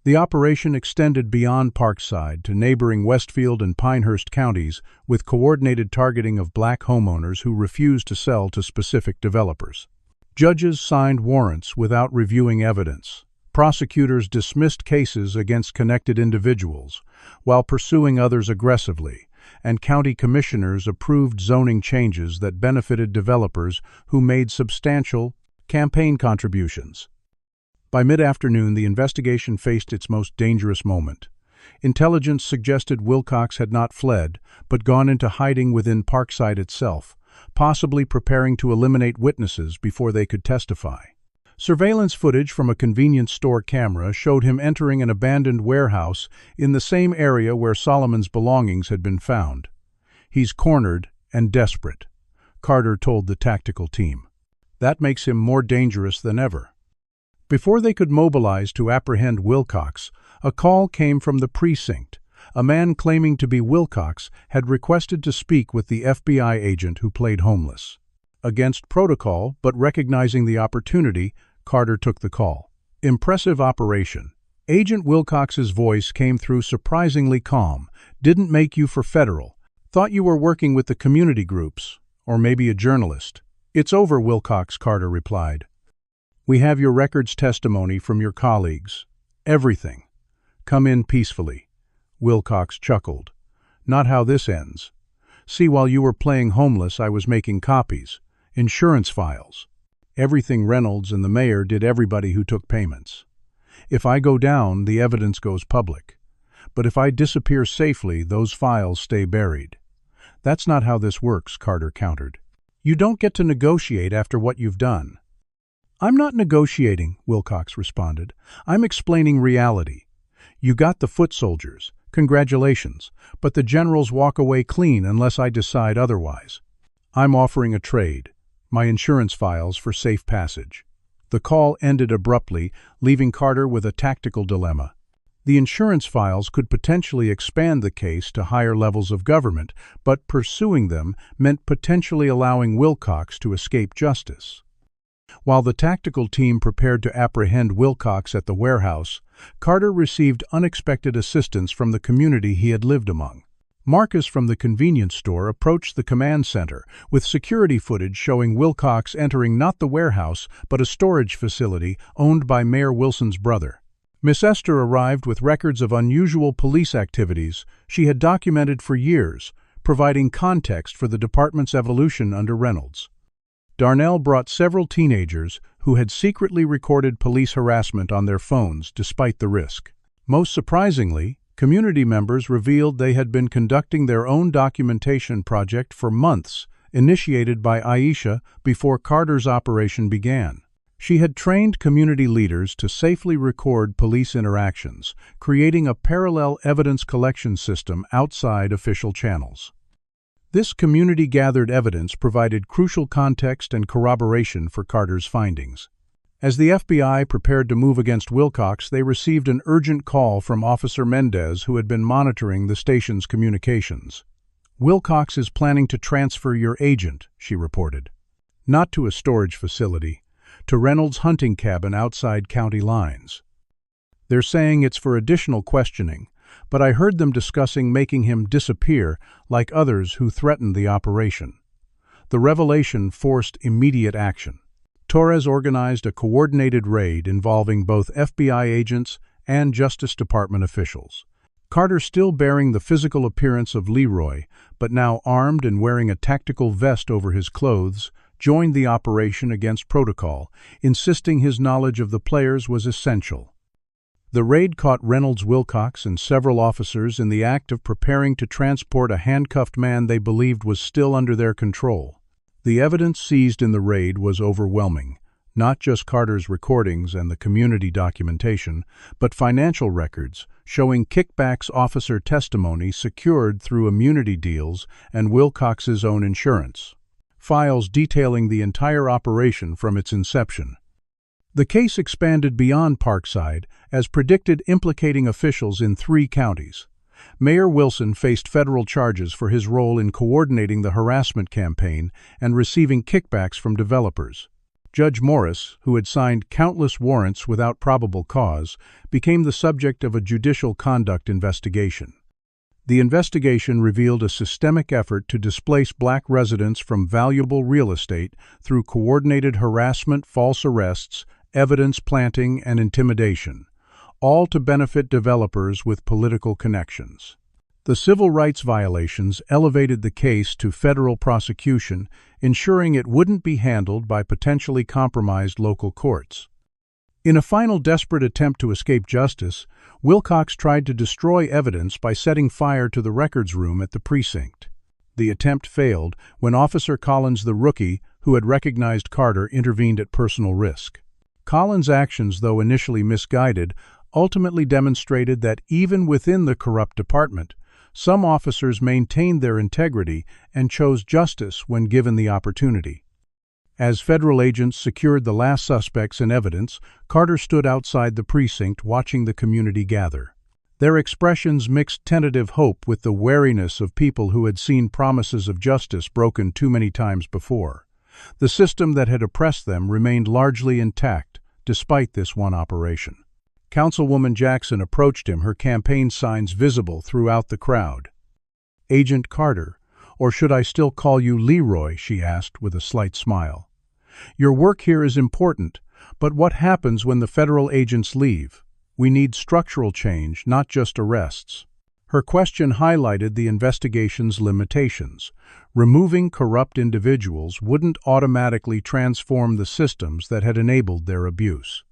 The operation extended beyond Parkside to neighboring Westfield and Pinehurst counties with coordinated targeting of black homeowners who refused to sell to specific developers. Judges signed warrants without reviewing evidence. Prosecutors dismissed cases against connected individuals, while pursuing others aggressively, and county commissioners approved zoning changes that benefited developers who made substantial campaign contributions. By mid-afternoon, the investigation faced its most dangerous moment. Intelligence suggested Wilcox had not fled, but gone into hiding within Parkside itself, possibly preparing to eliminate witnesses before they could testify. Surveillance footage from a convenience store camera showed him entering an abandoned warehouse in the same area where Solomon's belongings had been found. "He's cornered and desperate," Carter told the tactical team. "That makes him more dangerous than ever." Before they could mobilize to apprehend Wilcox, a call came from the precinct. A man claiming to be Wilcox had requested to speak with the FBI agent who played homeless. Against protocol, but recognizing the opportunity, Carter took the call. "Impressive operation." Agent Wilcox's voice came through surprisingly calm. "Didn't make you for federal. Thought you were working with the community groups, or maybe a journalist." "It's over, Wilcox," Carter replied. "We have your records testimony from your colleagues. Everything. Come in peacefully." Wilcox chuckled. "Not how this ends. See, while you were playing homeless, I was making copies, insurance files. Everything Reynolds and the mayor did everybody who took payments. If I go down, the evidence goes public. But if I disappear safely, those files stay buried." "That's not how this works," Carter countered. "You don't get to negotiate after what you've done." "I'm not negotiating," Wilcox responded. "I'm explaining reality. You got the foot soldiers. Congratulations. But the generals walk away clean unless I decide otherwise. I'm offering a trade. My insurance files for safe passage." The call ended abruptly, leaving Carter with a tactical dilemma. The insurance files could potentially expand the case to higher levels of government, but pursuing them meant potentially allowing Wilcox to escape justice. While the tactical team prepared to apprehend Wilcox at the warehouse, Carter received unexpected assistance from the community he had lived among. Marcus from the convenience store approached the command center, with security footage showing Wilcox entering not the warehouse, but a storage facility owned by Mayor Wilson's brother. Miss Esther arrived with records of unusual police activities she had documented for years, providing context for the department's evolution under Reynolds. Darnell brought several teenagers who had secretly recorded police harassment on their phones despite the risk. Most surprisingly, community members revealed they had been conducting their own documentation project for months, initiated by Aisha before Carter's operation began. She had trained community leaders to safely record police interactions, creating a parallel evidence collection system outside official channels. This community-gathered evidence provided crucial context and corroboration for Carter's findings. As the FBI prepared to move against Wilcox, they received an urgent call from Officer Mendez, who had been monitoring the station's communications. "Wilcox is planning to transfer your agent," she reported. "Not to a storage facility, to Reynolds' hunting cabin outside county lines. They're saying it's for additional questioning, but I heard them discussing making him disappear like others who threatened the operation." The revelation forced immediate action. Torres organized a coordinated raid involving both FBI agents and Justice Department officials. Carter, still bearing the physical appearance of Leroy, but now armed and wearing a tactical vest over his clothes, joined the operation against protocol, insisting his knowledge of the players was essential. The raid caught Reynolds, Wilcox, and several officers in the act of preparing to transport a handcuffed man they believed was still under their control. The evidence seized in the raid was overwhelming, not just Carter's recordings and the community documentation, but financial records showing kickbacks, officer testimony secured through immunity deals, and Wilcox's own insurance. Files detailing the entire operation from its inception. The case expanded beyond Parkside, as predicted, implicating officials in 3 counties. Mayor Wilson faced federal charges for his role in coordinating the harassment campaign and receiving kickbacks from developers. Judge Morris, who had signed countless warrants without probable cause, became the subject of a judicial conduct investigation. The investigation revealed a systemic effort to displace black residents from valuable real estate through coordinated harassment, false arrests, evidence planting, and intimidation, all to benefit developers with political connections. The civil rights violations elevated the case to federal prosecution, ensuring it wouldn't be handled by potentially compromised local courts. In a final desperate attempt to escape justice, Wilcox tried to destroy evidence by setting fire to the records room at the precinct. The attempt failed when Officer Collins, the rookie, who had recognized Carter, intervened at personal risk. Collins' actions, though initially misguided, ultimately demonstrated that even within the corrupt department, some officers maintained their integrity and chose justice when given the opportunity. As federal agents secured the last suspects and evidence, Carter stood outside the precinct watching the community gather. Their expressions mixed tentative hope with the wariness of people who had seen promises of justice broken too many times before. The system that had oppressed them remained largely intact, despite this one operation. Councilwoman Jackson approached him, her campaign signs visible throughout the crowd. "Agent Carter, or should I still call you Leroy?" she asked with a slight smile. "Your work here is important, but what happens when the federal agents leave? We need structural change, not just arrests." Her question highlighted the investigation's limitations. Removing corrupt individuals wouldn't automatically transform the systems that had enabled their abuse.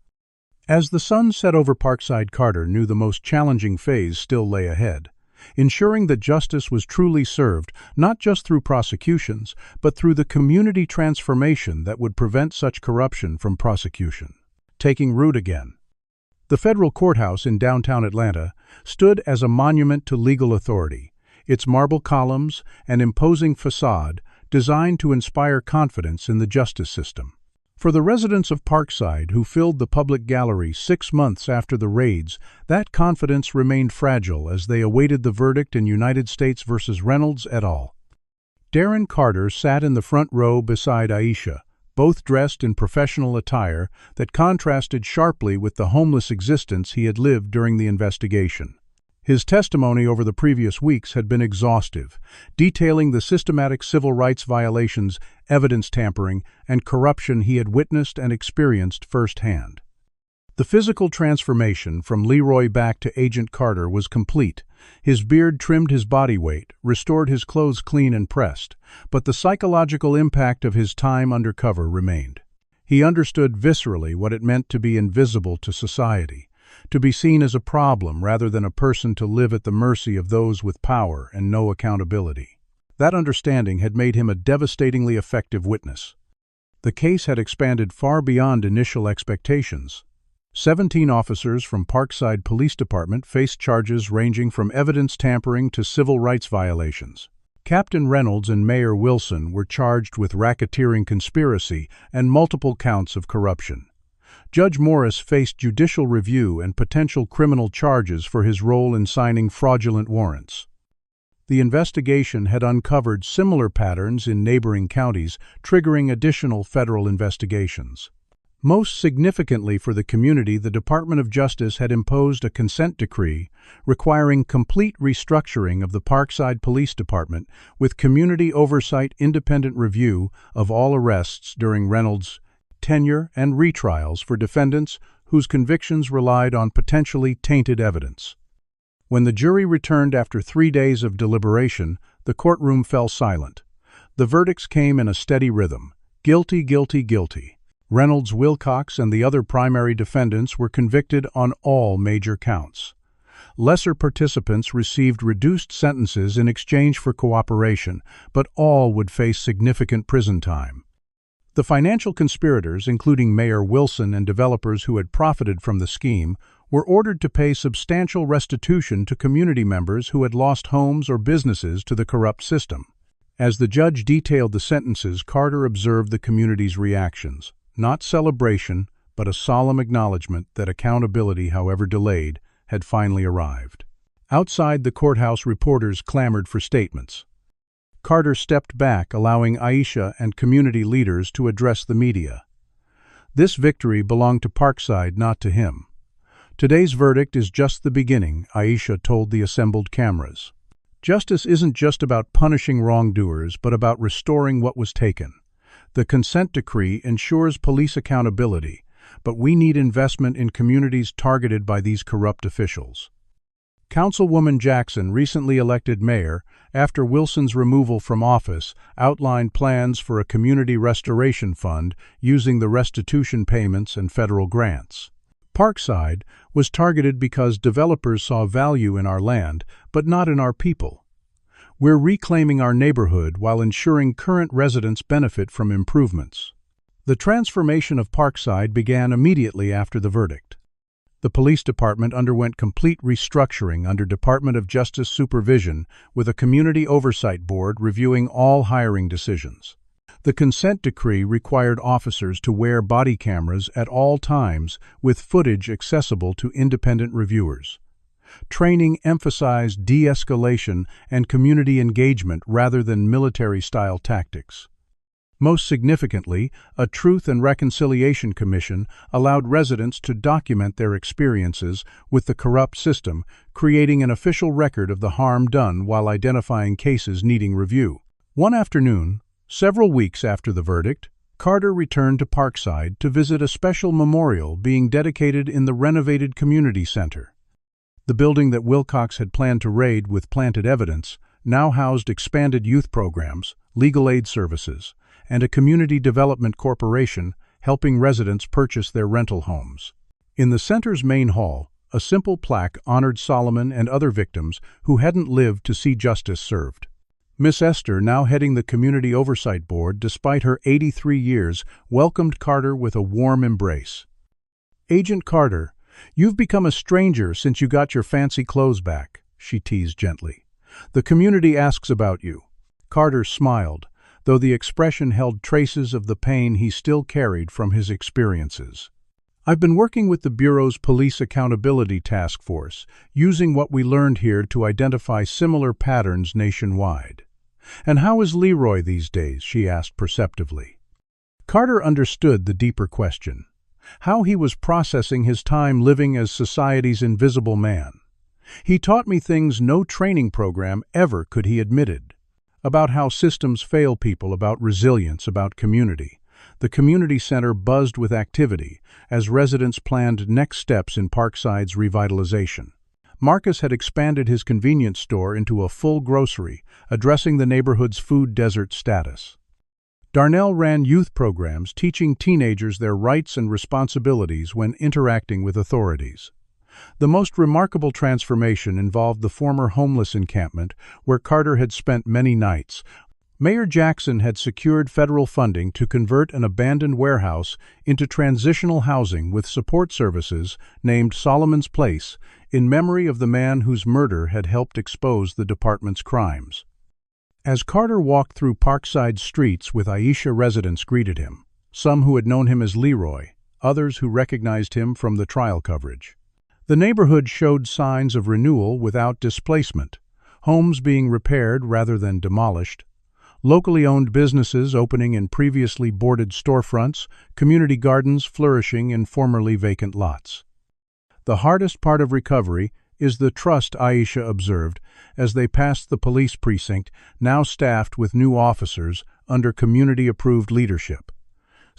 As the sun set over Parkside, Carter knew the most challenging phase still lay ahead, ensuring that justice was truly served, not just through prosecutions, but through the community transformation that would prevent such corruption from prosecution. Taking root again. The federal courthouse in downtown Atlanta stood as a monument to legal authority, its marble columns and imposing facade designed to inspire confidence in the justice system. For the residents of Parkside who filled the public gallery 6 months after the raids, that confidence remained fragile as they awaited the verdict in United States v. Reynolds et al. Darren Carter sat in the front row beside Aisha, both dressed in professional attire that contrasted sharply with the homeless existence he had lived during the investigation. His testimony over the previous weeks had been exhaustive, detailing the systematic civil rights violations, evidence tampering, and corruption he had witnessed and experienced firsthand. The physical transformation from Leroy back to Agent Carter was complete. His beard trimmed his body weight, restored his clothes clean and pressed, but the psychological impact of his time undercover remained. He understood viscerally what it meant to be invisible to society, to be seen as a problem rather than a person to live at the mercy of those with power and no accountability. That understanding had made him a devastatingly effective witness. The case had expanded far beyond initial expectations. 17 officers from Parkside Police Department faced charges ranging from evidence tampering to civil rights violations. Captain Reynolds and Mayor Wilson were charged with racketeering conspiracy and multiple counts of corruption. Judge Morris faced judicial review and potential criminal charges for his role in signing fraudulent warrants. The investigation had uncovered similar patterns in neighboring counties, triggering additional federal investigations. Most significantly for the community, the Department of Justice had imposed a consent decree requiring complete restructuring of the Parkside Police Department with community oversight, independent review of all arrests during Reynolds' tenure, and retrials for defendants whose convictions relied on potentially tainted evidence. When the jury returned after 3 days of deliberation, the courtroom fell silent. The verdicts came in a steady rhythm. Guilty, guilty, guilty. Reynolds, Wilcox, and the other primary defendants were convicted on all major counts. Lesser participants received reduced sentences in exchange for cooperation, but all would face significant prison time. The financial conspirators, including Mayor Wilson and developers who had profited from the scheme, were ordered to pay substantial restitution to community members who had lost homes or businesses to the corrupt system. As the judge detailed the sentences, Carter observed the community's reactions. Not celebration, but a solemn acknowledgement that accountability, however delayed, had finally arrived. Outside the courthouse, reporters clamored for statements. Carter stepped back, allowing Aisha and community leaders to address the media. This victory belonged to Parkside, not to him. Today's verdict is just the beginning, Aisha told the assembled cameras. Justice isn't just about punishing wrongdoers, but about restoring what was taken. The consent decree ensures police accountability, but we need investment in communities targeted by these corrupt officials. Councilwoman Jackson, recently elected mayor, after Wilson's removal from office, outlined plans for a community restoration fund using the restitution payments and federal grants. Parkside was targeted because developers saw value in our land, but not in our people. We're reclaiming our neighborhood while ensuring current residents benefit from improvements. The transformation of Parkside began immediately after the verdict. The police department underwent complete restructuring under Department of Justice supervision, with a community oversight board reviewing all hiring decisions. The consent decree required officers to wear body cameras at all times, with footage accessible to independent reviewers. Training emphasized de-escalation and community engagement rather than military-style tactics. Most significantly, a Truth and Reconciliation Commission allowed residents to document their experiences with the corrupt system, creating an official record of the harm done while identifying cases needing review. One afternoon, several weeks after the verdict, Carter returned to Parkside to visit a special memorial being dedicated in the renovated community center. The building that Wilcox had planned to raid with planted evidence now housed expanded youth programs, legal aid services, and a community development corporation helping residents purchase their rental homes. In the center's main hall, a simple plaque honored Solomon and other victims who hadn't lived to see justice served. Miss Esther, now heading the Community Oversight Board despite her 83 years, welcomed Carter with a warm embrace. "Agent Carter, you've become a stranger since you got your fancy clothes back," she teased gently. "The community asks about you." Carter smiled, though the expression held traces of the pain he still carried from his experiences. "I've been working with the Bureau's Police Accountability Task Force, using what we learned here to identify similar patterns nationwide." "And how is Leroy these days?" she asked perceptively. Carter understood the deeper question: how he was processing his time living as society's invisible man. "He taught me things no training program ever could," he admitted. About how systems fail people, about resilience, about community. The community center buzzed with activity as residents planned next steps in Parkside's revitalization. Marcus had expanded his convenience store into a full grocery, addressing the neighborhood's food desert status. Darnell ran youth programs teaching teenagers their rights and responsibilities when interacting with authorities. The most remarkable transformation involved the former homeless encampment, where Carter had spent many nights. Mayor Jackson had secured federal funding to convert an abandoned warehouse into transitional housing with support services named Solomon's Place, in memory of the man whose murder had helped expose the department's crimes. As Carter walked through Parkside streets with Aisha, residents greeted him, some who had known him as Leroy, others who recognized him from the trial coverage. The neighborhood showed signs of renewal without displacement, homes being repaired rather than demolished, locally owned businesses opening in previously boarded storefronts, community gardens flourishing in formerly vacant lots. The hardest part of recovery is the trust, Aisha observed, as they passed the police precinct, now staffed with new officers under community-approved leadership.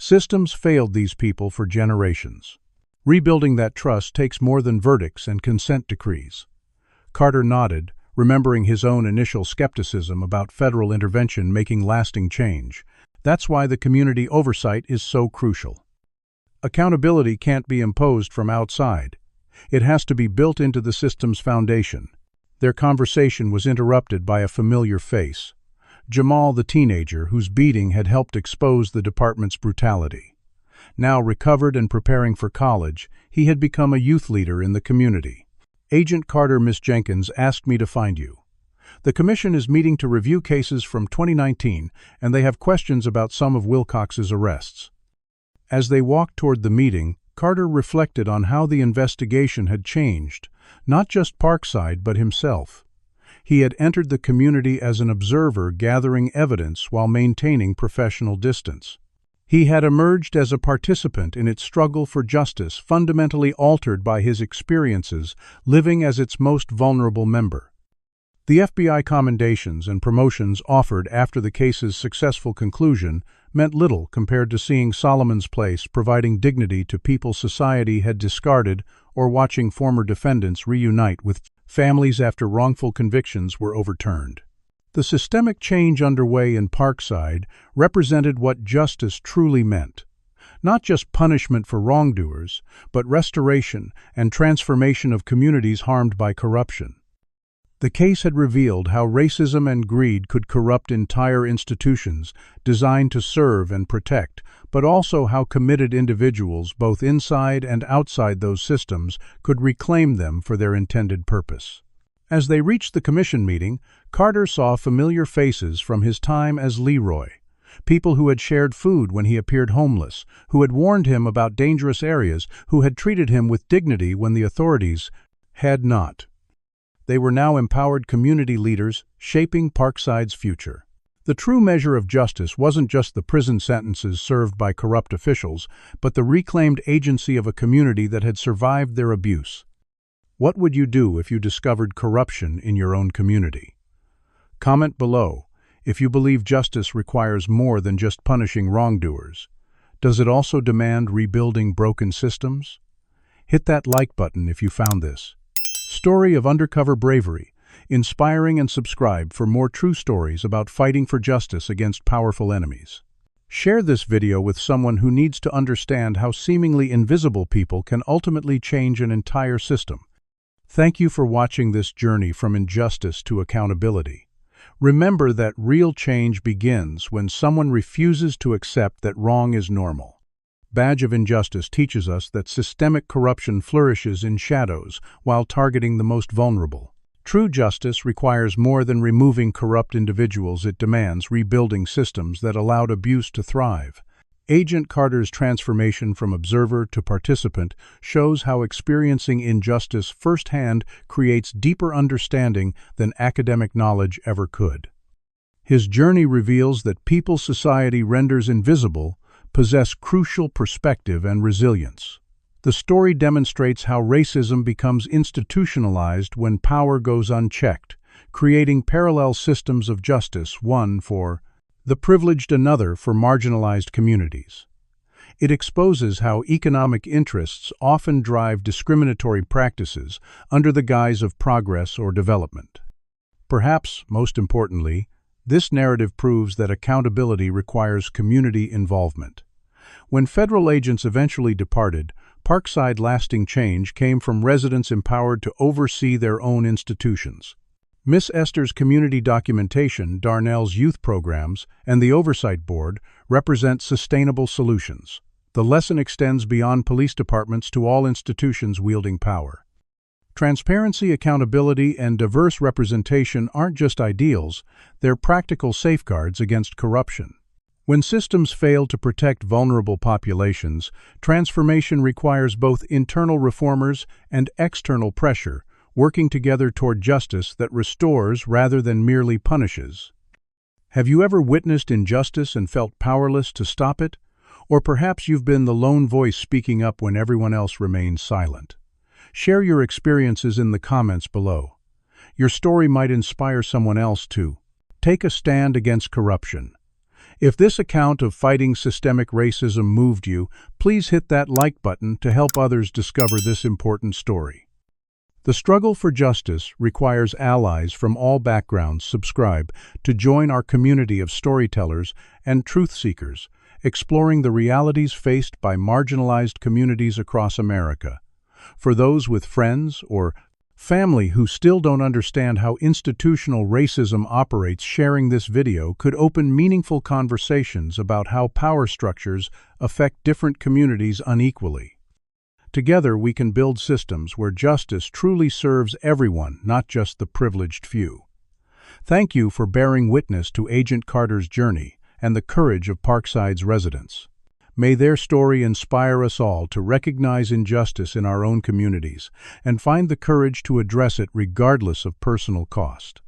Systems failed these people for generations. Rebuilding that trust takes more than verdicts and consent decrees. Carter nodded, remembering his own initial skepticism about federal intervention making lasting change. That's why the community oversight is so crucial. Accountability can't be imposed from outside. It has to be built into the system's foundation. Their conversation was interrupted by a familiar face. Jamal, the teenager whose beating had helped expose the department's brutality. Now recovered and preparing for college, he had become a youth leader in the community. "Agent Carter, Miss Jenkins, asked me to find you. The commission is meeting to review cases from 2019, and they have questions about some of Wilcox's arrests." As they walked toward the meeting, Carter reflected on how the investigation had changed, not just Parkside but himself. He had entered the community as an observer, gathering evidence while maintaining professional distance. He had emerged as a participant in its struggle for justice, fundamentally altered by his experiences, living as its most vulnerable member. The FBI commendations and promotions offered after the case's successful conclusion meant little compared to seeing Solomon's Place providing dignity to people society had discarded or watching former defendants reunite with families after wrongful convictions were overturned. The systemic change underway in Parkside represented what justice truly meant. Not just punishment for wrongdoers, but restoration and transformation of communities harmed by corruption. The case had revealed how racism and greed could corrupt entire institutions designed to serve and protect, but also how committed individuals, both inside and outside those systems, could reclaim them for their intended purpose. As they reached the commission meeting, Carter saw familiar faces from his time as Leroy. People who had shared food when he appeared homeless, who had warned him about dangerous areas, who had treated him with dignity when the authorities had not. They were now empowered community leaders, shaping Parkside's future. The true measure of justice wasn't just the prison sentences served by corrupt officials, but the reclaimed agency of a community that had survived their abuse. What would you do if you discovered corruption in your own community? Comment below if you believe justice requires more than just punishing wrongdoers. Does it also demand rebuilding broken systems? Hit that like button if you found this story of undercover bravery inspiring, and subscribe for more true stories about fighting for justice against powerful enemies. Share this video with someone who needs to understand how seemingly invisible people can ultimately change an entire system. Thank you for watching this journey from injustice to accountability. Remember that real change begins when someone refuses to accept that wrong is normal. Badge of Injustice teaches us that systemic corruption flourishes in shadows while targeting the most vulnerable. True justice requires more than removing corrupt individuals. It demands rebuilding systems that allowed abuse to thrive. Agent Carter's transformation from observer to participant shows how experiencing injustice firsthand creates deeper understanding than academic knowledge ever could. His journey reveals that people society renders invisible possess crucial perspective and resilience. The story demonstrates how racism becomes institutionalized when power goes unchecked, creating parallel systems of justice, one for the privileged, another for marginalized communities. It exposes how economic interests often drive discriminatory practices under the guise of progress or development. Perhaps, most importantly, this narrative proves that accountability requires community involvement. When federal agents eventually departed, Parkside lasting change came from residents empowered to oversee their own institutions. Miss Esther's community documentation, Darnell's youth programs, and the Oversight Board represent sustainable solutions. The lesson extends beyond police departments to all institutions wielding power. Transparency, accountability, and diverse representation aren't just ideals, they're practical safeguards against corruption. When systems fail to protect vulnerable populations, transformation requires both internal reformers and external pressure, working together toward justice that restores rather than merely punishes. Have you ever witnessed injustice and felt powerless to stop it? Or perhaps you've been the lone voice speaking up when everyone else remains silent. Share your experiences in the comments below. Your story might inspire someone else to take a stand against corruption. If this account of fighting systemic racism moved you, please hit that like button to help others discover this important story. The struggle for justice requires allies from all backgrounds. Subscribe to join our community of storytellers and truth seekers, exploring the realities faced by marginalized communities across America. For those with friends or family who still don't understand how institutional racism operates, sharing this video could open meaningful conversations about how power structures affect different communities unequally. Together, we can build systems where justice truly serves everyone, not just the privileged few. Thank you for bearing witness to Agent Carter's journey and the courage of Parkside's residents. May their story inspire us all to recognize injustice in our own communities and find the courage to address it regardless of personal cost.